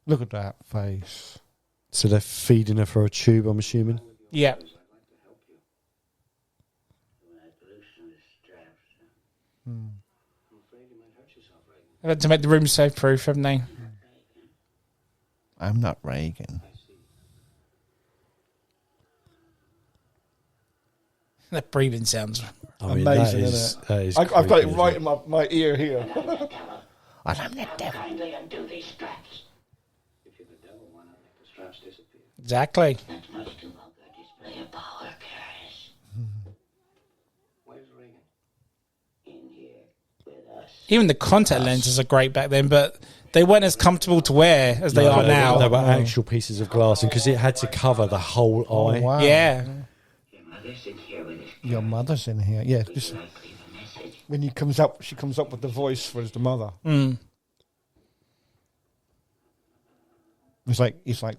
Look at that face. So they're feeding her for a tube, I'm assuming. Yeah. They've had to make the room safe proof, haven't they? I'm not Reagan. That breathing sounds Amazing, that isn't it? is I've got it creepy, right in my ear here. And I'm the devil. Kindly undo these straps. If you're the devil, why not make the straps disappear? exactly. That's much too vulgar display of power, Karras. Where's Reagan? In here with us. Even the contact lenses are great back then, but they weren't as comfortable to wear as they are now. They were actual pieces of glass, and because it had to cover the whole eye. Wow. Yeah. Your mother's in here with us. Your mother's in here. Yeah. This, Should I leave a message? when she comes up with the voice for the mother. It's like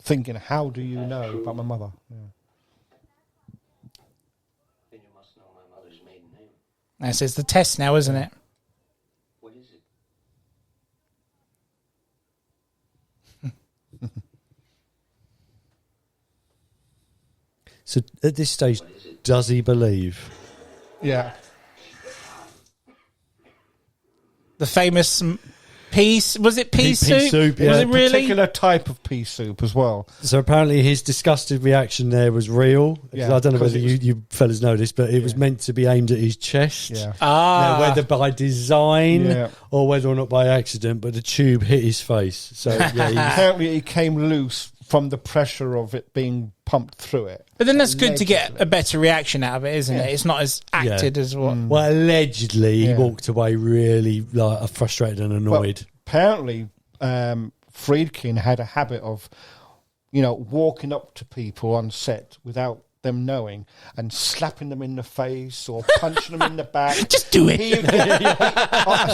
thinking, how do you know about my mother? Yeah. Then you must know my mother's maiden name. That's it's the test now, isn't it? What is it? So at this stage, does he believe? Yeah. The famous peas. Was it pea Pea soup? soup, yeah. Was it really? Particular type of pea soup as well. So apparently his disgusted reaction there was real. Yeah, I don't know 'cause whether it was- you fellas know this, but it was meant to be aimed at his chest. Yeah. Now, whether by design Yeah. or whether or not by accident, but the tube hit his face. So yeah, Apparently it came loose from the pressure of it being pumped through it. But then that's good to get a better reaction out of it, isn't it? It's not as acted as what. well, allegedly he Yeah. walked away really like frustrated and annoyed. But apparently, Friedkin had a habit of, walking up to people on set without them knowing and slapping them in the face or punching them in the back. Just do it.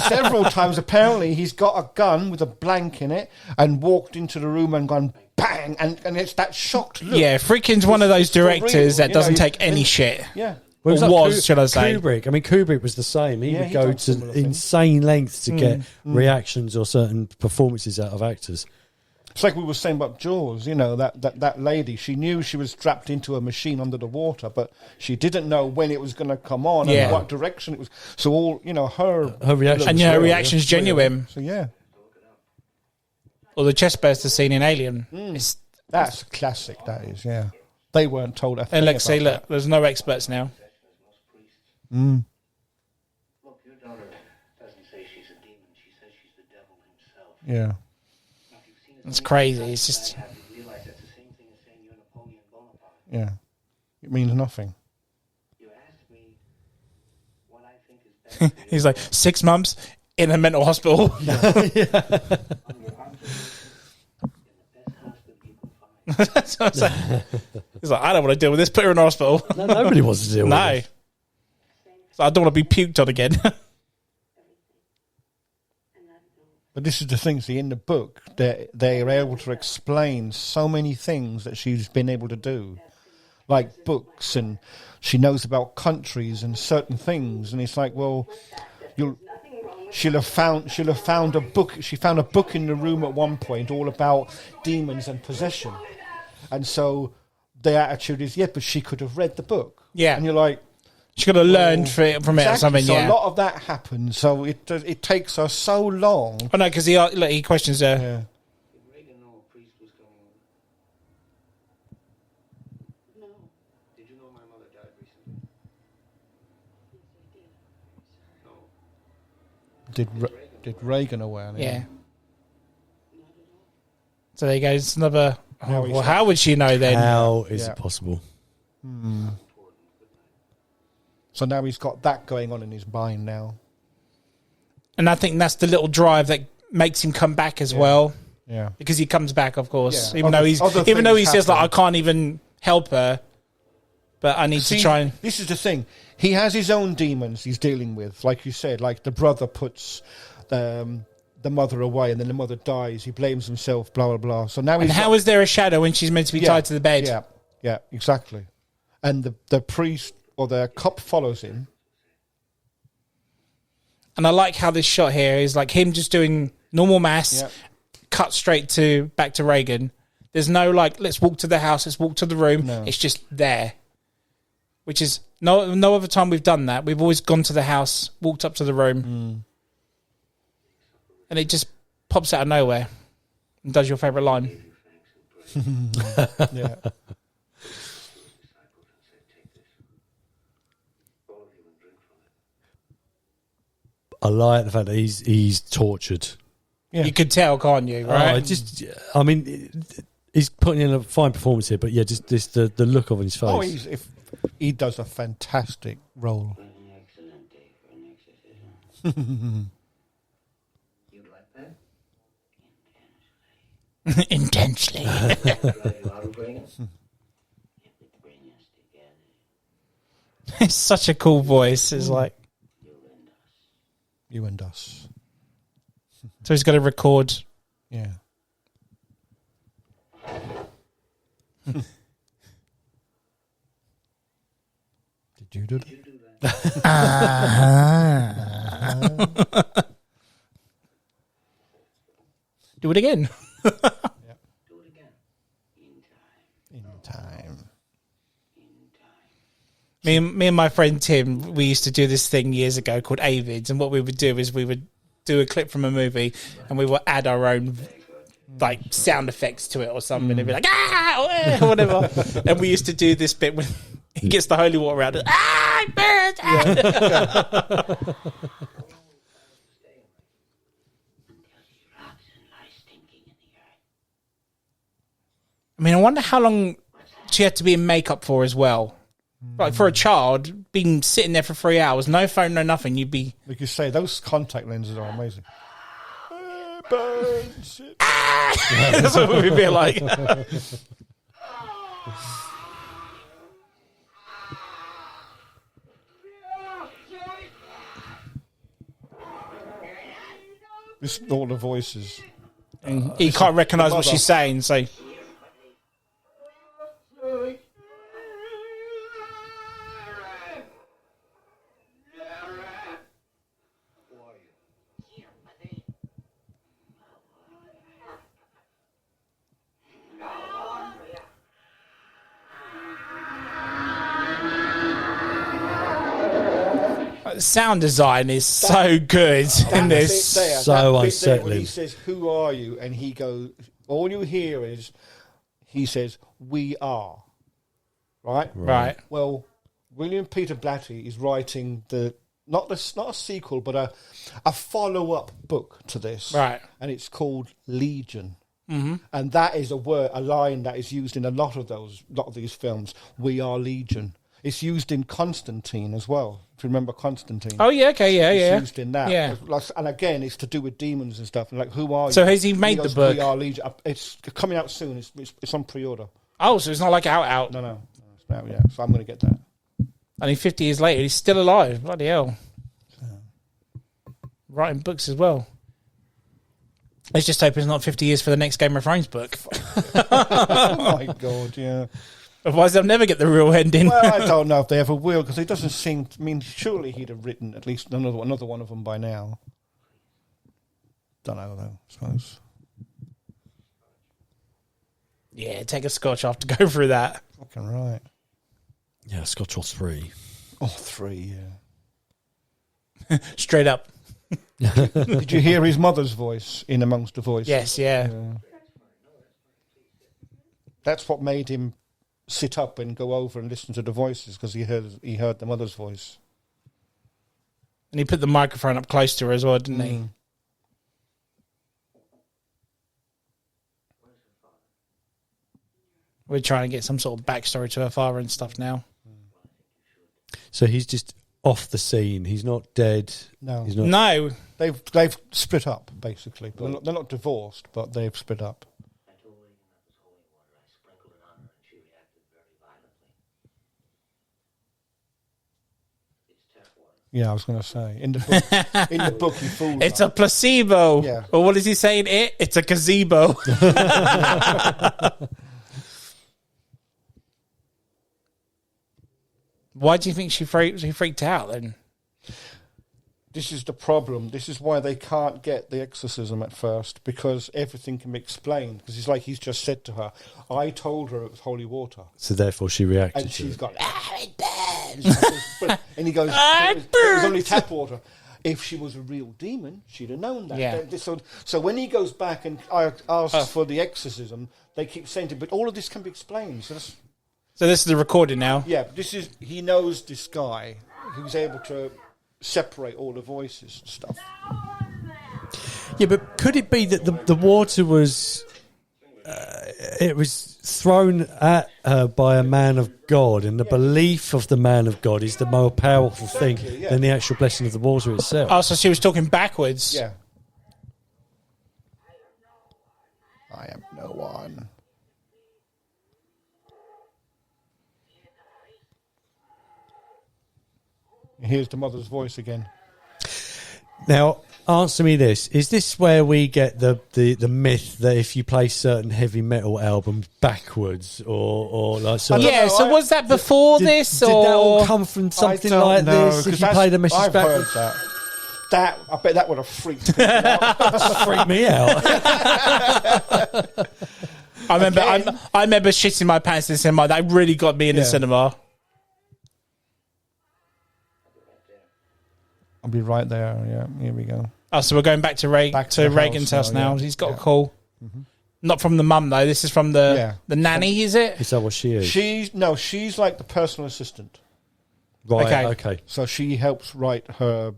Several times, apparently, he's got a gun with a blank in it and walked into the room and gone bang, and it's that shocked look. Yeah, Friedkin's one of those It's for real, directors that doesn't take any and- shit. Yeah. Well, it Or like was, should I say. Kubrick. I mean, Kubrick was the same. He Yeah, would he go done to similar things. insane lengths to get reactions or certain performances out of actors. It's like we were saying about Jaws, that lady, she knew she was strapped into a machine under the water, but she didn't know when it was going to come on and what direction it was. So all, her reaction. And her reaction's genuine. So, yeah. Or the chest burster scene in Alien. That's classic, that is, yeah. They weren't told a thing And let's say, about look, there's no experts now. Mm. Look, your daughter doesn't say she's a demon. She says she's the devil himself. Yeah. Now, if you've seen as It's many crazy. times It's as just... I have, you realize that's the same thing as saying you're Napoleon Bonaparte. Yeah. It means nothing. You asked me what I think is best for you. He's like, 6 months in a mental hospital. On your observation in the best hospital you can find. That's what I'm saying. He's like, I don't want to deal with this. Put her in a hospital. No, nobody wants to deal with No. it. So I don't want to be puked on again. But this is the thing, see, in the book, they're able to explain so many things that she's been able to do. Like books, and she knows about countries and certain things, and it's like, well, she'll have found a book. She found a book in the room at one point all about demons and possession. And so the attitude is, but she could have read the book. Yeah. And you're like, She could have learned from it or exactly. something, So yeah. a lot of that happens. So it takes her so long. Oh, no, because he questions her. Yeah. Did Reagan know a priest was coming over? No. Did you know my mother died recently? No. Did Reagan aware? Yeah. So there you go. It's another... Now he's- how would she know then? How is Yeah. it possible? So now he's got that going on in his mind now. And I think that's the little drive that makes him come back as well. Yeah. Because he comes back, of course. Yeah. Even Other though he things says, like, I happen. can't even help her. But I need See, to try and... this is the thing. He has his own demons he's dealing with. Like you said, like the brother puts the mother away and then the mother dies. He blames himself, blah, blah, blah. So now And how is there a shadow when she's meant to be tied to the bed? Yeah, exactly. And the priest or the cop follows him. And I like how this shot here is like him just doing normal mass, cut straight back to Reagan. There's no like, let's walk to the house, let's walk to the room. No. It's just there. Which is no other time we've done that. We've always gone to the house, walked up to the room. And it just pops out of nowhere and does your favourite line. Yeah. I like the fact that he's tortured. Yeah. You could tell, can't you? Right? He's putting in a fine performance here, but yeah, just the look of his face. Oh, he does a fantastic role. An excellent day for an exorcism. You'd like that? Intensely. Drive you out of Reagan? It would bring us together. It's such a cool voice. It's like, You and us. so he's got to record. Yeah. Did you do that? Do it again. Do it again. In Time. Me and my friend Tim, we used to do this thing years ago called Avids, and what we would do is we would do a clip from a movie and we would add our own like sound effects to it or something. It'd be like or whatever. And we used to do this bit when he gets the holy water out. Birds! I mean, I wonder how long she had to be in makeup for as well. Like for a child, being sitting there for 3 hours, no phone, no nothing, you'd be... Like you say, those contact lenses are amazing. Burns. That's what we'd be like. This, all the voices. And he can't recognise what mother. she's saying, so... sound design is so good in this. So When unsettling. he says, "Who are you?" and he goes, all you hear is he says, "We are." Right. Well, William Peter Blatty is writing not a sequel, but a follow-up book to this, Right. And it's called Legion, and that is a line that is used in a lot of these films. We are Legion. It's used in Constantine as well. If you remember Constantine. Oh yeah, okay, yeah. It's used in that. Yeah. And again, it's to do with demons and stuff. And like, who are you? So has he made the book? We are Legion. It's coming out soon. It's on pre-order. Oh, so it's not like out. No. It's out, yeah. So I'm going to get that. Only 50 years later, he's still alive. Bloody hell. Writing books as well. Let's just hope it's not 50 years for the next Game of Thrones book. Oh my God, yeah. Otherwise, they'll never get the real ending. Well, I don't know if they ever will, because it doesn't seem. I mean, surely he'd have written at least another one of them by now. Don't know though. I suppose. Yeah, take a scotch off to go through that. Fucking right. Yeah, Scotch or 3. Oh, 3, yeah. Straight up. Did you hear his mother's voice in Amongst the Voices? Yes, yeah. That's what made him sit up and go over and listen to the voices, because he heard the mother's voice. And he put the microphone up close to her as well, didn't he? We're trying to get some sort of backstory to her father and stuff now. So he's just off the scene. He's not dead. No. He's not. No. They've split up, basically. But they're not divorced, but they've split up. I told Reagan that was holy water. I sprinkled it on her, and she reacted very violently. It's tap water. Yeah, I was going to say in the book he fools. It's her. a placebo. Yeah. Or what is he saying? It's a gazebo. Why do you think she freaked out then? This is the problem. This is why they can't get the exorcism at first, because everything can be explained. Because it's like he's just said to her, "I told her it was holy water," So therefore she reacted and to she's it. gone, "It burns," and he goes, "It was only tap water." If she was a real demon, she'd have known that. Yeah. So when he goes back and asks for the exorcism, they keep saying to him, "But all of this can be explained." So this is the recording now. yeah, he knows this guy who's able to separate all the voices and stuff. Yeah, but could it be that the water was it was thrown at her by a man of God, and the belief of the man of God is the more powerful thing yeah. than the actual blessing of the water itself? Oh, so she was talking backwards. Yeah. I am no one. Here's the mother's voice again. Now, answer me this: is this where we get the myth that if you play certain heavy metal albums backwards, or like so? Yeah, so was that before this, did or that all come from something like this? If you play the message I've backwards, heard that. I bet that would have freaked me out. freak me out. I remember shitting my pants in the cinema. That really got me in the cinema. I'll be right there. Yeah, here we go. Oh, so we're going back to Back to the Reagan's house house now, now. yeah. He's got a call. Not from the mum though. This is from the nanny. Is it? Is that what she is? She's like the personal assistant. Right. Okay. Okay. So she helps write her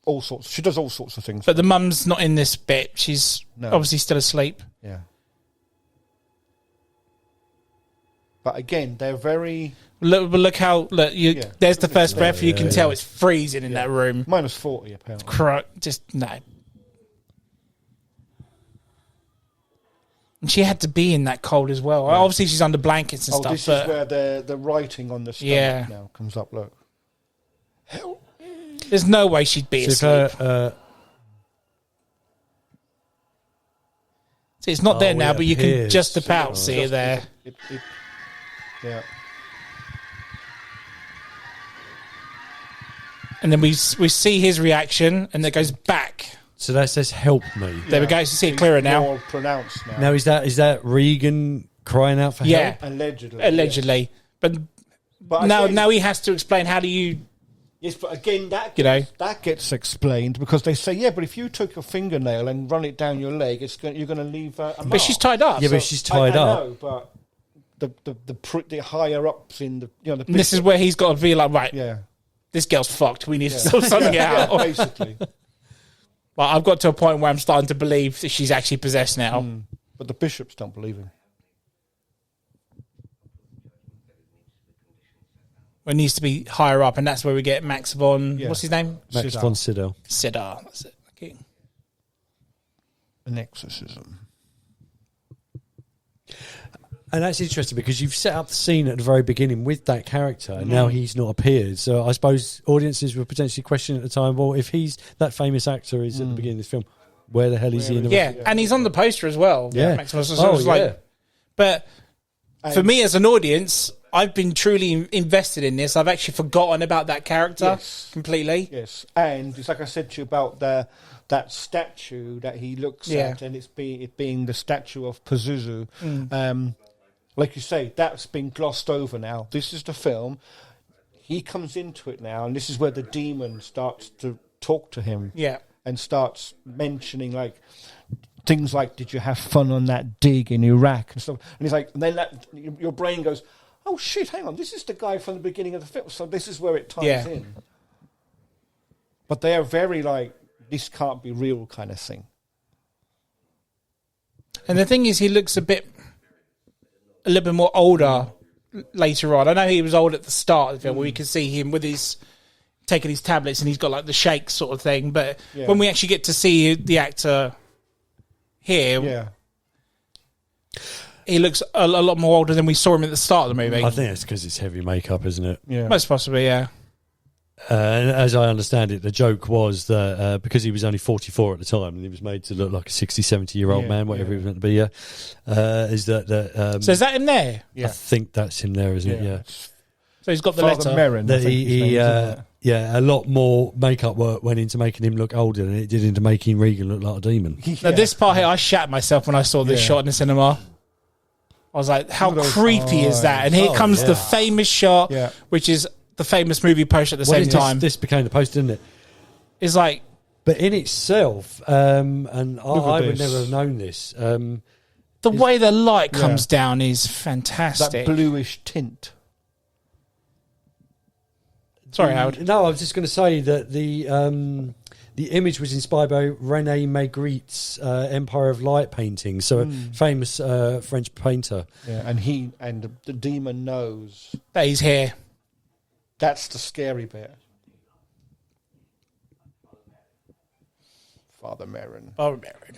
all sorts. She does all sorts of things. But the mum's not in this bit. She's No. obviously still asleep. Yeah. But again, they're very Look how Yeah. there's the first breath. You can yeah, tell yeah. it's freezing in that room. -40 apparently. Just no. And she had to be in that cold as well. Obviously, she's under blankets and stuff. This But is where the writing on the stomach Yeah. now comes up. Look. there's no way she'd be So asleep. See, it's not there now, it but you can appears. just about see it there. Yeah. And then we see his reaction, and it goes back. So that says "help me." There we go. You see it clearer now. More pronounced now. Now is that Reagan crying out for Yeah. help? Allegedly. Allegedly. But But now he has to explain how do you. Yes, but again, that gets explained because they say, yeah, but if you took your fingernail and run it down your leg, you're going to leave a mark. But she's tied up. Yeah, but she's tied up. I know, but the higher ups in the the. This is where he's got to be like, right, yeah, this girl's fucked. We need to sort something out. Basically. But I've got to a point where I'm starting to believe that she's actually possessed now. But the bishops don't believe him. It needs to be higher up, and that's where we get Max von... Yeah. What's his name? Max von Sydow. Sidar. That's it. Okay. An exorcism. And that's interesting because you've set up the scene at the very beginning with that character, and now he's not appeared. So I suppose audiences were potentially questioning at the time, well, if he's that famous actor is at the beginning of this film, where the hell is he in the Yeah, and he's on the poster as well. Yeah. Max von Sydow. But for me as an audience... I've been truly invested in this. I've actually forgotten about that character completely. Yes, and it's like I said to you about that statue that he looks at, and it being the statue of Pazuzu. Like you say, that's been glossed over now. This is the film. He comes into it now, and this is where the demon starts to talk to him. Yeah. And starts mentioning like things like, "Did you have fun on that dig in Iraq?" and stuff. And he's like, and then your brain goes, oh shit, hang on, this is the guy from the beginning of the film, so this is where it ties in. But they are very like, this can't be real kind of thing. And the thing is, he looks a little bit more older later on. I know he was old at the start of the film, where we can see him with his taking his tablets and he's got like the shakes sort of thing. But when we actually get to see the actor here, he looks a lot more older than we saw him at the start of the movie. I think it's because it's heavy makeup, isn't it? Yeah, most possibly, yeah. And as I understand it, the joke was that because he was only 44 at the time and he was made to look like a 60, 70-year-old man, whatever he was meant to be, is that... so is that him there? I think that's him there, isn't it? Yeah. So he's got the Father letter. Merrin, That a lot more makeup work went into making him look older than it did into making Reagan look like a demon. Now, this part here, I shat myself when I saw this shot in the cinema. I was like, how creepy is that? And here comes the famous shot, which is the famous movie poster at the same time. This became the poster, didn't it? It's like... But in itself, and I would never have known this... the way the light comes down is fantastic. That bluish tint. Sorry, Howard. No, I was just going to say that the image was inspired by René Magritte's Empire of Light painting, so a famous French painter. Yeah, and the demon knows that he's here. That's the scary bit. Father Merrin. Father Merrin.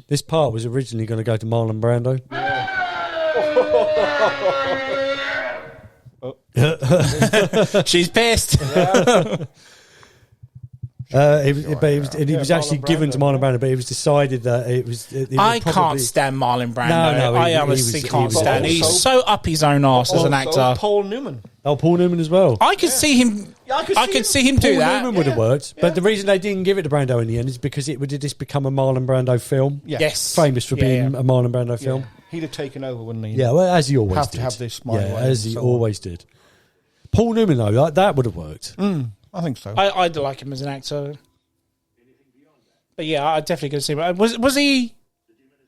This part was originally going to go to Marlon Brando. She's pissed. It was actually given to Marlon Brando, but it was decided that it was. I can't stand Marlon Brando. No, I honestly can't stand. He's so up his own arse as an actor. Paul Newman. Oh, Paul Newman as well. I could see him. I could see him do Paul that. Newman would have worked, but the reason they didn't give it to Brando in the end is because it would have just become a Marlon Brando film. Yeah. Yes, famous for being a Marlon Brando film. He'd have taken over, wouldn't he? Yeah, well, as he always did. To have this my way. As he always did. Paul Newman though, that would have worked. I think so. I'd like him as an actor. But yeah, I definitely could see him. Was he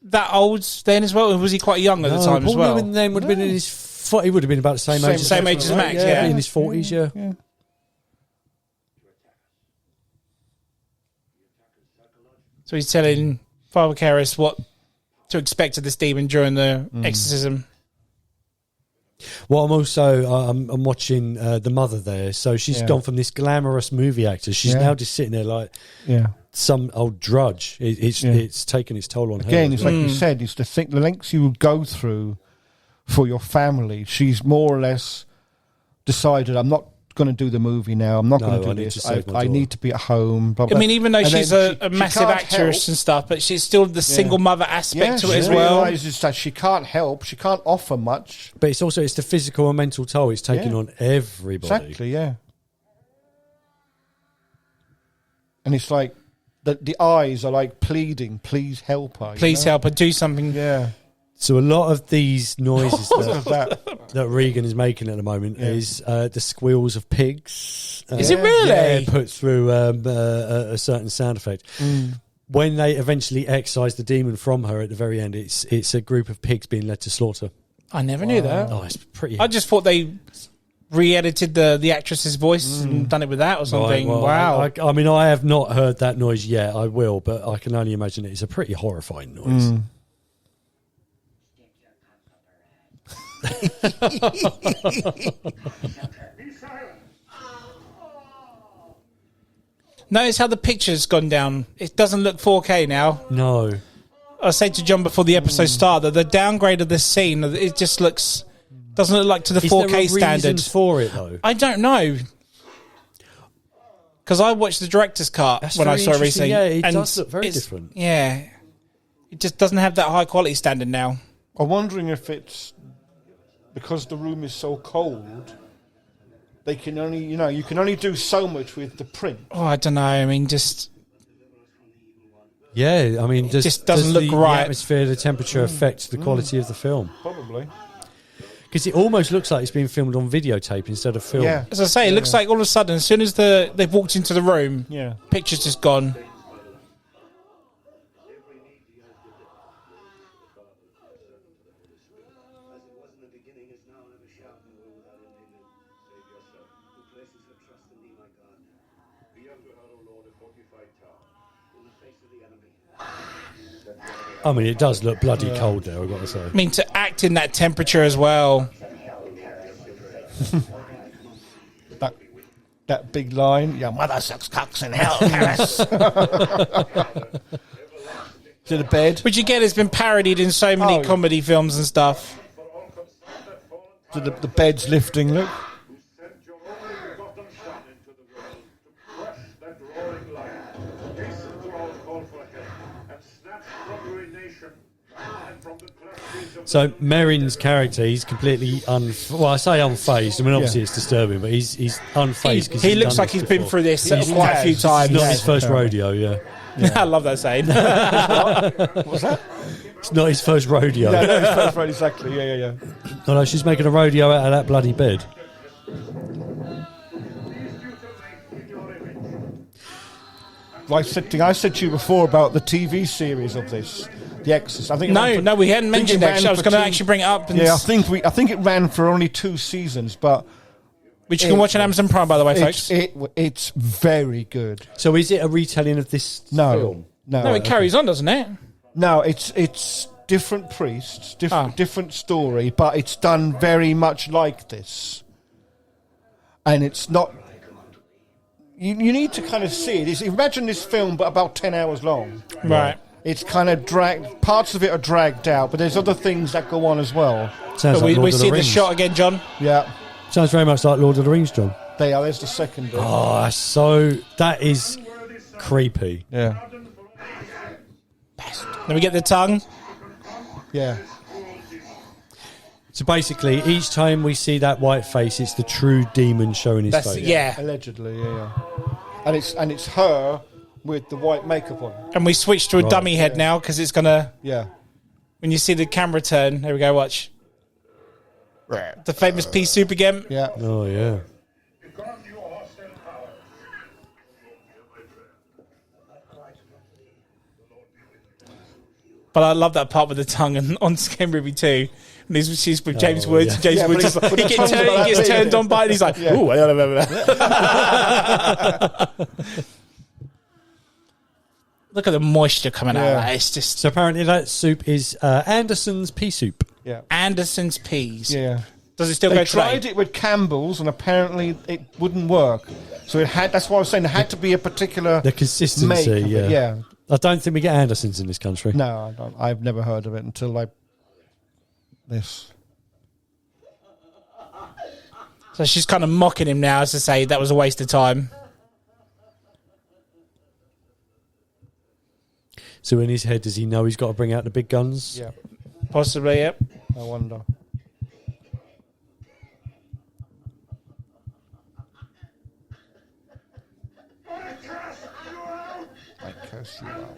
that old then as well? Or was he quite young at the time Paul as well? Newman then would have been in his... He would have been about the same age. Same age as Max, yeah. In his 40s, yeah. So he's telling Father Karras what to expect of this demon during the exorcism. Well, I'm watching The Mother there. So she's gone from this glamorous movie actor. She's now just sitting there like some old drudge. It's taken its toll on her. Again, it's like you said, it's the lengths you would go through for your family. She's more or less decided, I'm not going to do the movie now. I'm not going to do this. I need to be at home. Blah, blah. I mean, even though she's a massive actress and stuff, but she's still the single mother aspect to it as well. She realises that she can't help. She can't offer much. But it's the physical and mental toll it's taking on everybody. Exactly, yeah. And it's like, the eyes are like pleading, please help her. Please help her do something. Yeah. So a lot of these noises that Reagan is making at the moment is the squeals of pigs. Is it really? Yeah, put through a certain sound effect. When they eventually excise the demon from her at the very end, it's a group of pigs being led to slaughter. I never knew that. Oh, it's pretty. I just thought they re-edited the actress's voice and done it with that or something. Right, well, wow. I mean, I have not heard that noise yet. I will, but I can only imagine it's a pretty horrifying noise. Notice how the picture's gone down. It doesn't look 4K now. No. I said to John before the episode started that the downgrade of this scene, it just doesn't look like to the 4K standard. For it though? I don't know. Because I watched the director's cut when I saw it recently. Yeah, it does look very different. Yeah. It just doesn't have that high quality standard now. I'm wondering if it's because the room is so cold, they can only, you can only do so much with the print. Oh, I don't know. I mean, just... Yeah, I mean, it just doesn't look right. The atmosphere, the temperature affects the quality of the film. Probably. Because it almost looks like it's being filmed on videotape instead of film. Yeah. As I say, it looks like all of a sudden, as soon as they've walked into the room, picture's just gone. I mean, it does look bloody cold there, I've got to say. I mean, to act in that temperature as well. that big line, your mother sucks cocks in hell, Karis. To the bed. Which again has been parodied in so many comedy films and stuff. To the bed's lifting, look. So Merrin's character, he's completely well, I say unfazed. I mean, obviously it's disturbing, but he's unfazed. He looks like he's been through this quite a few times. It's not his first rodeo, yeah. I love that saying. What's that? It's not his first rodeo. No, not his first rodeo, exactly. Yeah. No, she's making a rodeo out of that bloody bed. I said to you before about the TV series of this, The Exorcist. I think no, we hadn't mentioned that. I was going to actually bring it up. And I think it ran for only 2 seasons, but which you can watch on Amazon Prime, by the way, folks. It's very good. So is it a retelling of this film? No, it carries on, doesn't it? No, it's different priests, different story, but it's done very much like this, and it's not. You need to kind of see it. Imagine this film, but about 10 hours long. Right. It's kind of dragged. Parts of it are dragged out, but there's other things that go on as well. Sounds like we see the shot again, John. Yeah. Sounds very much like Lord of the Rings, John. There's the second bit. Oh, that is creepy. Yeah. Then we get the tongue. Yeah. So basically, each time we see that white face, it's the true demon showing his face. Yeah. Allegedly, yeah. And it's her with the white makeup on. And we switch to a dummy head now because it's gonna. Yeah. When you see the camera turn, there we go. Watch. The famous pea soup again. Yeah. Oh yeah. But I love that part with the tongue and on Scary Movie 2. And she's with James Woods. Yeah. James Woods just, he gets turned on by it and he's like, ooh, I don't know. Look at the moisture coming out of that. It's just... So apparently that soup is Anderson's pea soup. Yeah. Anderson's peas. Yeah. Does it still go today? They tried it with Campbell's and apparently it wouldn't work. So it had. That's why I was saying there had to be a particular... The consistency, yeah. I don't think we get Andersons in this country. No, I don't. I've never heard of it until this. So she's kind of mocking him now as to say that was a waste of time. So in his head, does he know he's got to bring out the big guns? Yeah. Possibly, yep. I wonder. I curse you out.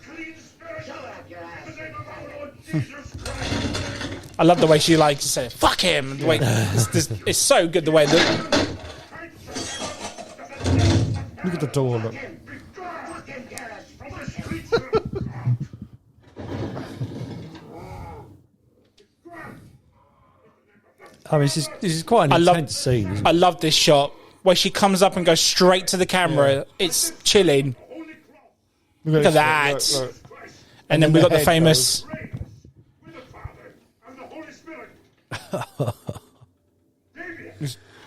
I love the way she likes to say, fuck him. The way, it's so good the way that... Look at the door, look. I mean, this is quite an intense scene, isn't it? I love this shot where she comes up and goes straight to the camera. Yeah. It's chilling. Look at that. Look. And then we got the famous...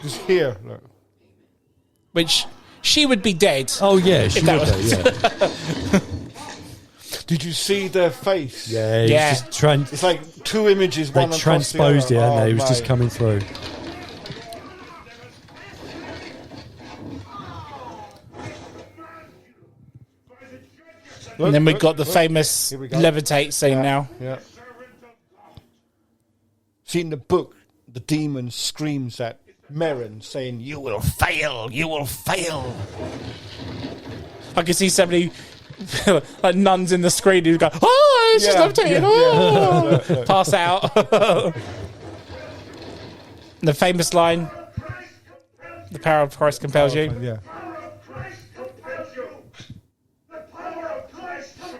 Just here, look. Which she would be dead. Oh, yeah, she would be, yeah. Did you see their face? Yeah, it's like two images, one across transposed the other. it, and it was just coming through. And then we got the famous levitate scene now. Yeah. See, in the book, the demon screams at Merrin, saying, "You will fail, you will fail." I can see so many like nuns in the screen who go, "Oh, it's just levitating, oh!" Pass out. The famous line, "The power of Christ compels you." Yeah.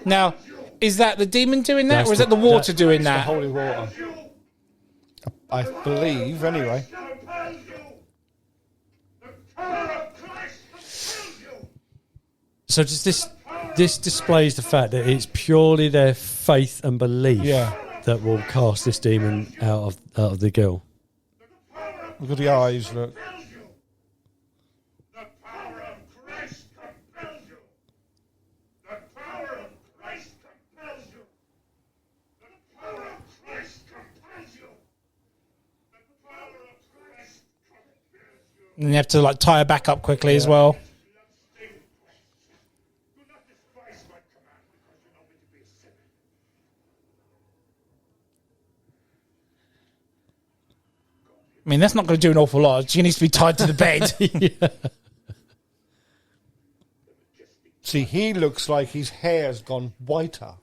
Now, is that the demon doing that, or is that the water doing that? The holy water. I believe, anyway. So just this displays the fact that it's purely their faith and belief that will cast this demon out of the girl. Look at the eyes, look. And you have to like tie her back up quickly as well. I mean, that's not going to do an awful lot. She needs to be tied to the bed. See, he looks like his hair's gone whiter,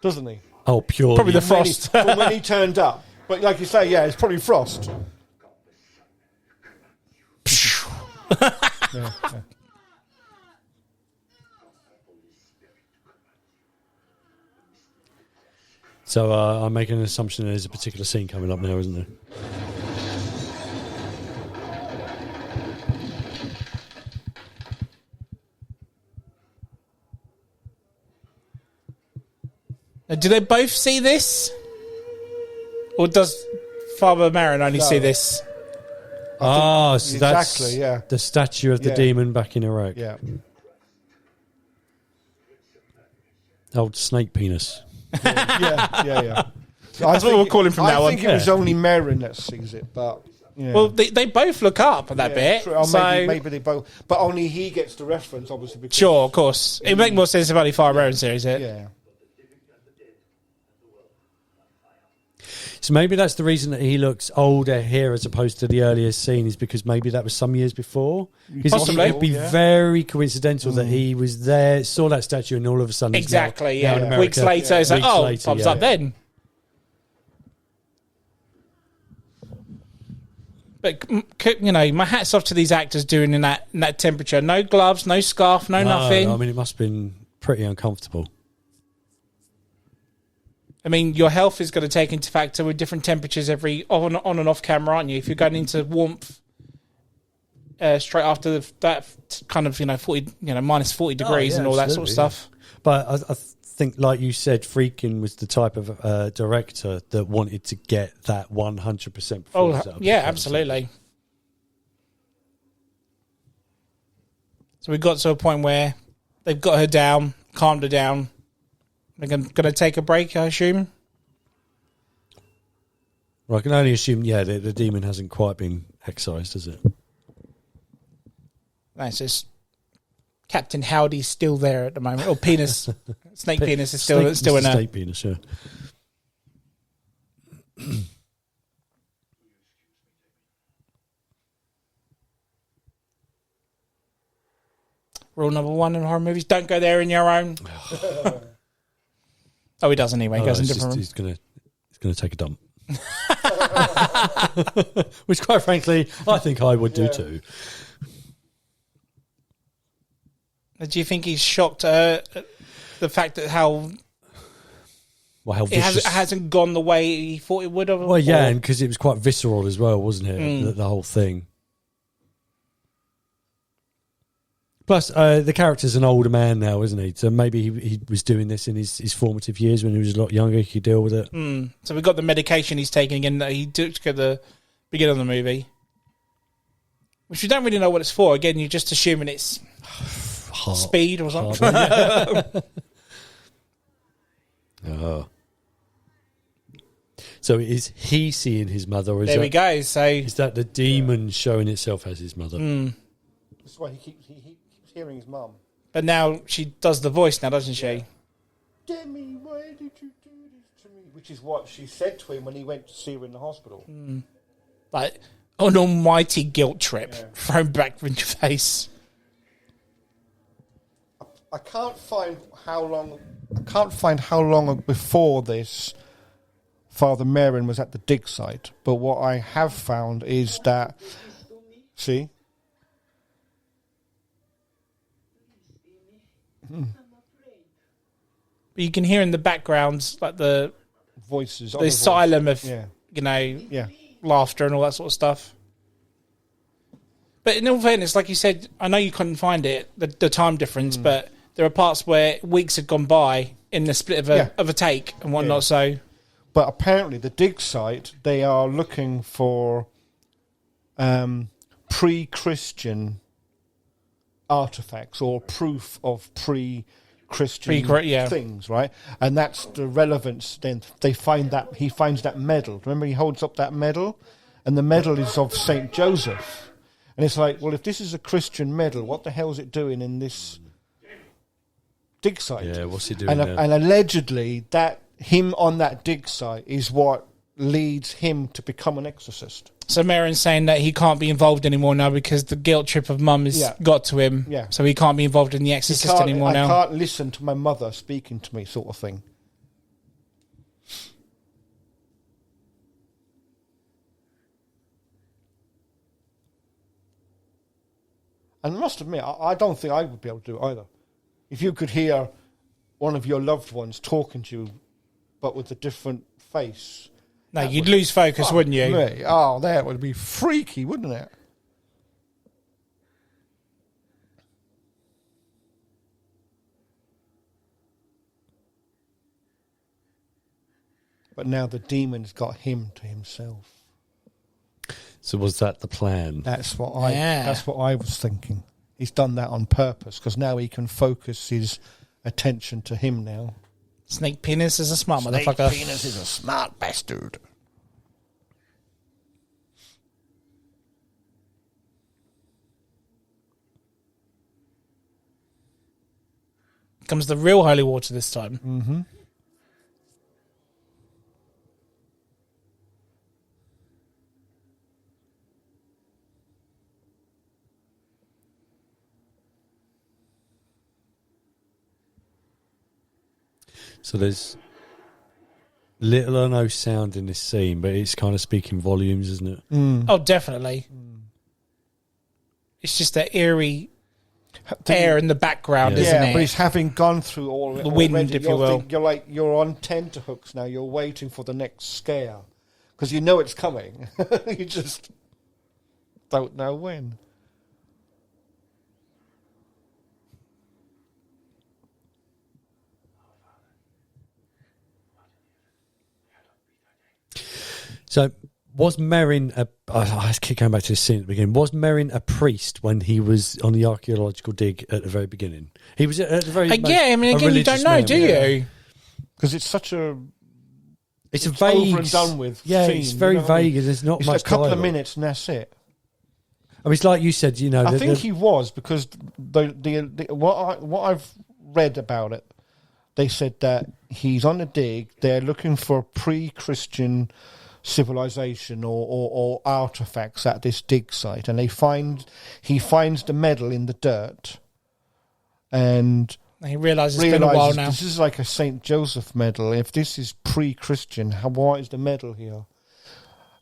doesn't he? Oh, pure. Probably the frost. From when he turned up. But like you say, it's probably frost. Yeah. So I'm making an assumption there's a particular scene coming up now, isn't there? Do they both see this? Or does Father Merrin only see this? So that's exactly, the statue of the demon back in Iraq. Yeah. Old snake penis. Yeah. That's what we'll call him from now on. I think it was only Merrin that sees it, but... Yeah. Well, they both look up at that bit. True. So maybe they both... But only he gets the reference, obviously. Because sure, of course. It would make more sense if only Father Merrin sees it. Yeah. So maybe that's the reason that he looks older here as opposed to the earlier scene, is because maybe that was some years before. Possibly. It would be very coincidental that he was there, saw that statue, and all of a sudden... Exactly, now in America. Weeks later, it's like, pops up then. But, you know, my hat's off to these actors doing in that temperature. No gloves, no scarf, no nothing. I mean, it must have been pretty uncomfortable. I mean, your health is going to take into factor with different temperatures every on and off camera, aren't you? If you're going into warmth straight after that kind of 40, minus 40 degrees and all that sort of stuff. But I think, like you said, Friedkin was the type of director that wanted to get that 100% performance. Oh, yeah, absolutely. So we got to a point where they've got her down, calmed her down. They're going to take a break, I assume. Well, I can only assume, the demon hasn't quite been excised, has it? That's just Captain Howdy's still there at the moment. Or penis, snake penis is still in her. Snake penis, yeah. Rule number 1 in horror movies: don't go there in your own. Oh, he does anyway. He goes in different rooms. He's gonna take a dump. Which, quite frankly, I think I would do too. Do you think he's shocked at the fact that how it hasn't gone the way he thought it would have? Well, yeah, and because it was quite visceral as well, wasn't it? The whole thing. Plus, the character's an older man now, isn't he? So maybe he was doing this in his formative years when he was a lot younger. He could deal with it. So we've got the medication he's taking again that he took at the beginning of the movie, which we don't really know what it's for. Again, you're just assuming it's speed or something. Oh. So is he seeing his mother? Or There we go. So is that the demon showing itself as his mother? That's why he keeps hearing his mum. But now she does the voice now, doesn't she? Demi, why did you do this to me? Which is what she said to him when he went to see her in the hospital. Like an almighty guilt trip thrown back in your face. I can't find how long before this Father Merrin was at the dig site. But what I have found is that, see. But you can hear in the background like the Voices, the asylum of yeah. Laughter and all that sort of stuff. But in all fairness, like you said, I know you couldn't find it, the time difference, but there are parts where weeks had gone by in the split of a take and whatnot. So, but apparently the dig site, they are looking for pre-Christian artifacts or proof of pre-Christian things, right? And that's the relevance. Then he finds that medal. Remember, he holds up that medal, and the medal is of Saint Joseph. And it's like, well, if this is a Christian medal, what the hell is it doing in this dig site? Yeah, what's he doing there? And allegedly, that him on that dig site is what leads him to become an exorcist. So Merrin's saying that he can't be involved anymore now because the guilt trip of mum has got to him. Yeah. So he can't be involved in the Exorcist anymore now. I can't listen to my mother speaking to me, sort of thing. And I must admit, I don't think I would be able to do it either. If you could hear one of your loved ones talking to you, but with a different face. No, you'd lose focus, wouldn't you? Me. Oh, that would be freaky, wouldn't it? But now the demon's got him to himself. So was that the plan? That's what I was thinking. He's done that on purpose because now he can focus his attention to him now. Snake penis is a smart motherfucker. Snake penis is a smart bastard. Comes the real holy water this time. Mm-hmm. So there's little or no sound in this scene, but it's kind of speaking volumes, isn't it? Oh, definitely. It's just that eerie air in the background, isn't it? Yeah, but it's having gone through all the wind, already, if you will. You're on tenterhooks now. You're waiting for the next scare because you know it's coming. You just don't know when. So was Merrin I keep going back to this scene at the beginning. Was Merrin a priest when he was on the archaeological dig at the very beginning? He was at the very yeah, I mean, again, you don't know, do you? Because it's such a... It's a vague... over and done with Yeah, scene, it's very vague. And there's not it's much a couple dialogue. of minutes and that's it. I mean, it's like you said, you know... I think he was because what I've read about it, they said that he's on a dig, they're looking for pre-Christian civilization or artifacts at this dig site, and he finds the medal in the dirt, and He realises it's been a while now. This is like a St. Joseph medal. If this is pre-Christian, why is the medal here?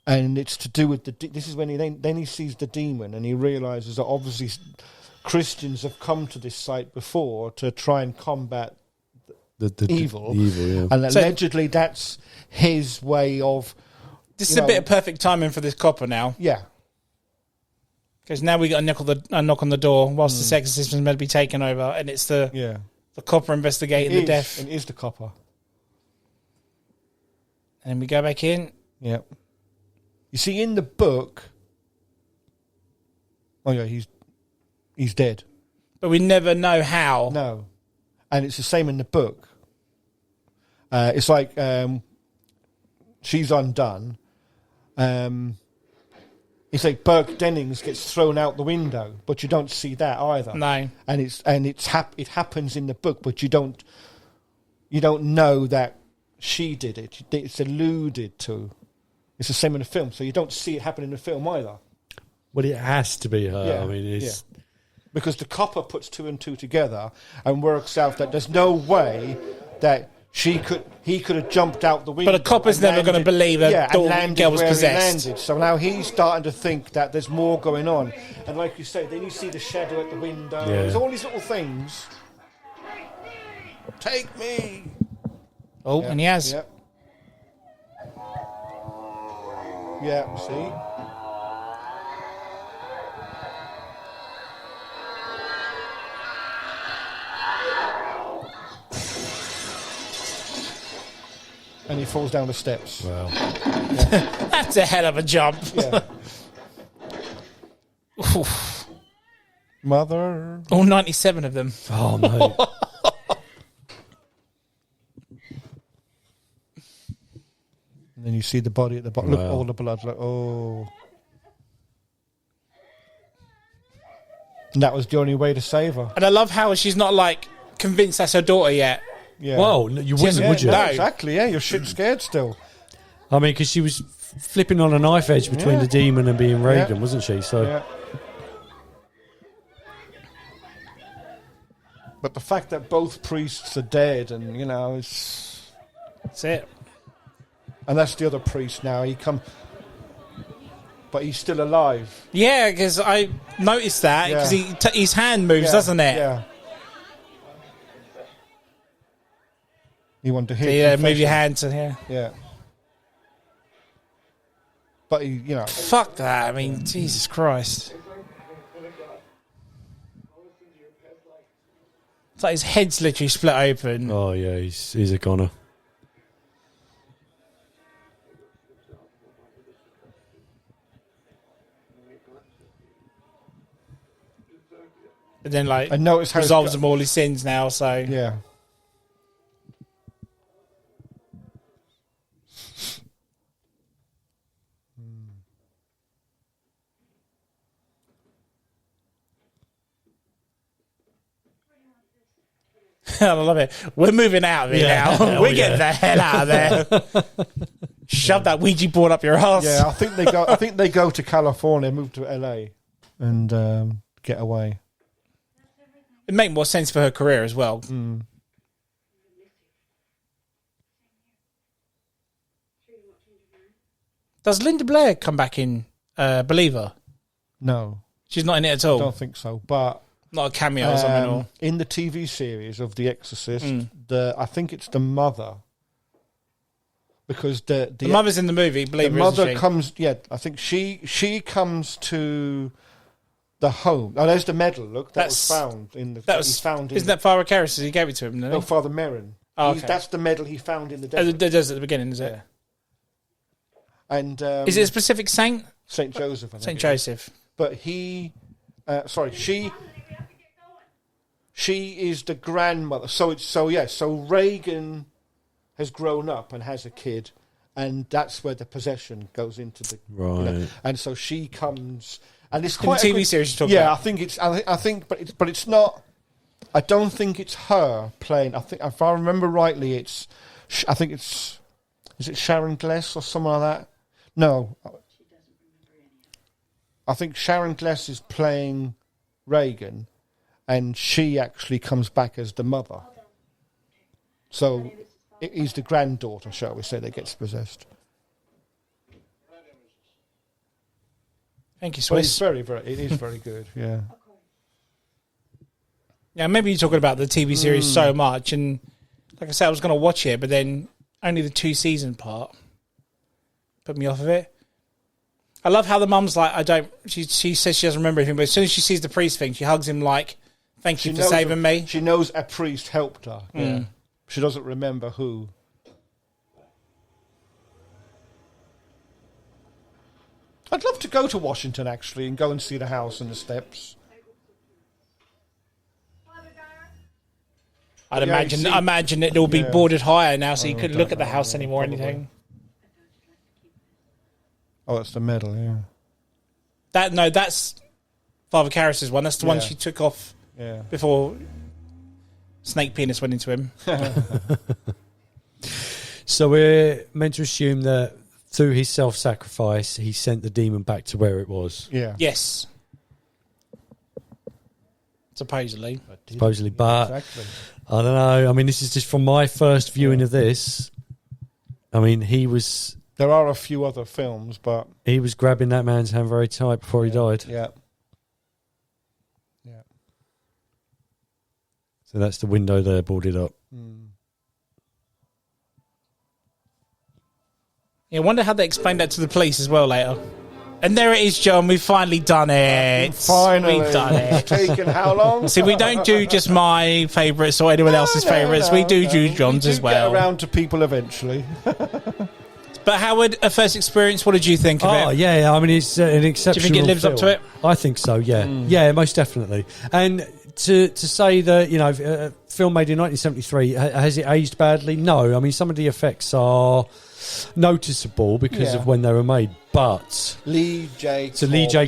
And it's to do with this is when he sees the demon, and he realises that obviously Christians have come to this site before to try and combat the evil. Yeah. And allegedly that's his way of... This is a bit of perfect timing for this copper now. Yeah. Because now we got a knock on the door whilst this exorcism is meant to be taken over, and it's the copper investigating the death. It is the copper. And then we go back in. Yeah. You see, in the book... Oh, yeah, he's dead. But we never know how. No. And it's the same in the book. It's like she's undone. It's like Burke Dennings gets thrown out the window, but you don't see that either. No. And it happens in the book, but you don't know that she did it. It's alluded to. It's the same in the film, so you don't see it happen in the film either. Well, it has to be her. Yeah. I mean, it's... Yeah. Because the copper puts two and two together and works out that there's no way that he could have jumped out the window. But a copper's never going to believe that girl was possessed. So now he's starting to think that there's more going on. And like you say, then you see the shadow at the window. Yeah. There's all these little things. Take me. Oh, and he has. Yep. Yeah, see? And he falls down the steps. Wow. Yeah. That's a hell of a jump. Yeah. Mother. All 97 of them. Oh, no. And then you see the body at the bottom. Wow. Look, all the blood. Like, oh. And that was the only way to save her. And I love how she's not, like, convinced that's her daughter yet. Yeah. Well, you wouldn't, would you? No, exactly, yeah. You're shit scared still. I mean, because she was flipping on a knife edge between the demon and being Reagan, wasn't she? So, yeah. But the fact that both priests are dead, and it's that's it. And that's the other priest now. But he's still alive. Yeah, because I noticed that because his hand moves, doesn't it? Yeah. You want to hear? Yeah, move your hand to here. Yeah. But fuck that. I mean, Jesus Christ. It's like his head's literally split open. Oh yeah, he's a goner. And then I notice how resolves them all his sins now. So yeah. I love it. We're moving out of here now. We're getting the hell out of there. Shove that Ouija board up your ass. Yeah, I think they go to California, move to LA, and get away. It'd make more sense for her career as well. Mm. Does Linda Blair come back in Believer? No. She's not in it at all? I don't think so, but... Not a cameo or something? Or? In the TV series of The Exorcist, I think it's the mother. Because the mother's in the movie, Believer, the mother isn't she? comes... Yeah, I think she comes to the home. Oh, there's the medal, look. That was found in the... Isn't that Father Karras? He gave it to him, didn't he? No, Father Merrin. Oh, okay. That's the medal he found in the desert. The desert at the beginning, is it? Yeah. And is it a specific saint? St. Joseph, I think. St. Joseph. But she is the grandmother. So Reagan has grown up and has a kid, and that's where the possession goes into the right. And so she comes, and it's in quite the TV series you're talking about. I think it's. I think, but it's not. I don't think it's her playing. I think, if I remember rightly, it's. I think it's. Is it Sharon Gless or something like that? No. I think Sharon Gless is playing Reagan, and she actually comes back as the mother. So it is the granddaughter, shall we say, that gets possessed. Thank you, But it's Swiss. it is very good, yeah. Yeah, maybe you're talking about the TV series so much, and like I said, I was going to watch it, but then only the 2-season part put me off of it. I love how the mum's like, she says she doesn't remember anything, but as soon as she sees the priest thing, she hugs him like, thank you for saving me. She knows a priest helped her. Yeah. She doesn't remember who. I'd love to go to Washington, actually, and go and see the house and the steps. I'd imagine it'll be boarded higher now, so you couldn't look at the house anymore or anything. Oh, that's the medal, yeah. That's Father Karras' one. That's the one she took off before snake penis went into him. So we're meant to assume that through his self-sacrifice, he sent the demon back to where it was. Yeah. Yes. Supposedly. But exactly. I don't know. I mean, this is just from my first viewing of this. I mean, there are a few other films, but he was grabbing that man's hand very tight before he died. Yeah. So that's the window there boarded up. Yeah, I wonder how they explained that to the police as well later. And there it is, John. We've finally done it. Finally. We've done it. It's taken how long? See, we don't do just my favourites or anyone else's favourites. We do John's as well. Get around to people eventually. But Howard, a first experience, what did you think of it? Oh, yeah. I mean, it's an exceptional Do you think it lives up to it? I think so, yeah. Yeah, most definitely. And to say that, you know, a film made in 1973, has it aged badly? No. I mean, some of the effects are noticeable because of when they were made, but Lee J.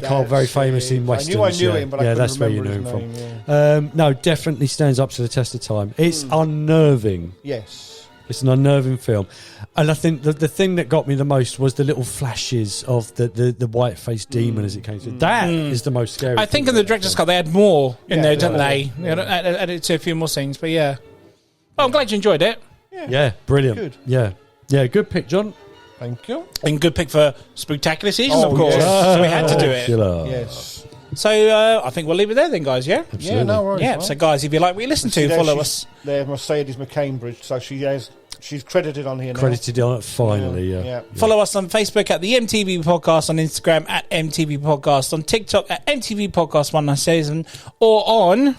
Cobb, very famous in westerns. I knew him, but I couldn't that's where you remember know his him name, from. No, definitely stands up to the test of time. It's unnerving. Yes, it's an unnerving film, and I think the thing that got me the most was the little flashes of the white-faced demon as it came through. That is the most scary. I think in the director's cut they had more in there, didn't they? Added to a few more scenes, but yeah. Oh, I'm glad you enjoyed it. Yeah, brilliant. Good. Yeah, good pick, John. Thank you. And good pick for Spooktacular season, of course. Yes. So we had to do it. Yes. So I think we'll leave it there then, guys, yeah? Absolutely. Yeah, no worries. Yeah, man. so guys, if you like what you listen to, follow us. There's Mercedes McCambridge, so she's credited on here now. Credited on it, finally, yeah. Follow us on Facebook at the M.T.V.B Podcast, on Instagram at M.T.V.B Podcast, on TikTok at M.T.V.B Podcast 197, or on...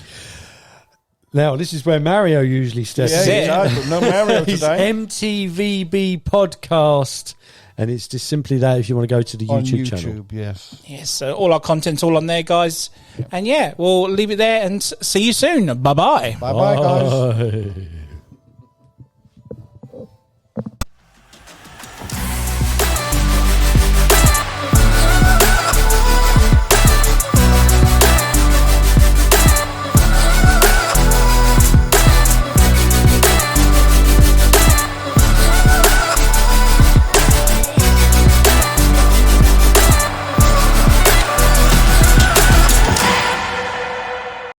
Now, this is where Mario usually steps in. Yeah, he does, but no Mario It's today. M.T.V.B Podcast. And it's just simply that if you want to go to the YouTube channel. Yes. Yes, so all our content's all on there, guys. And yeah, we'll leave it there and see you soon. Bye-bye. Bye-bye, guys. Bye.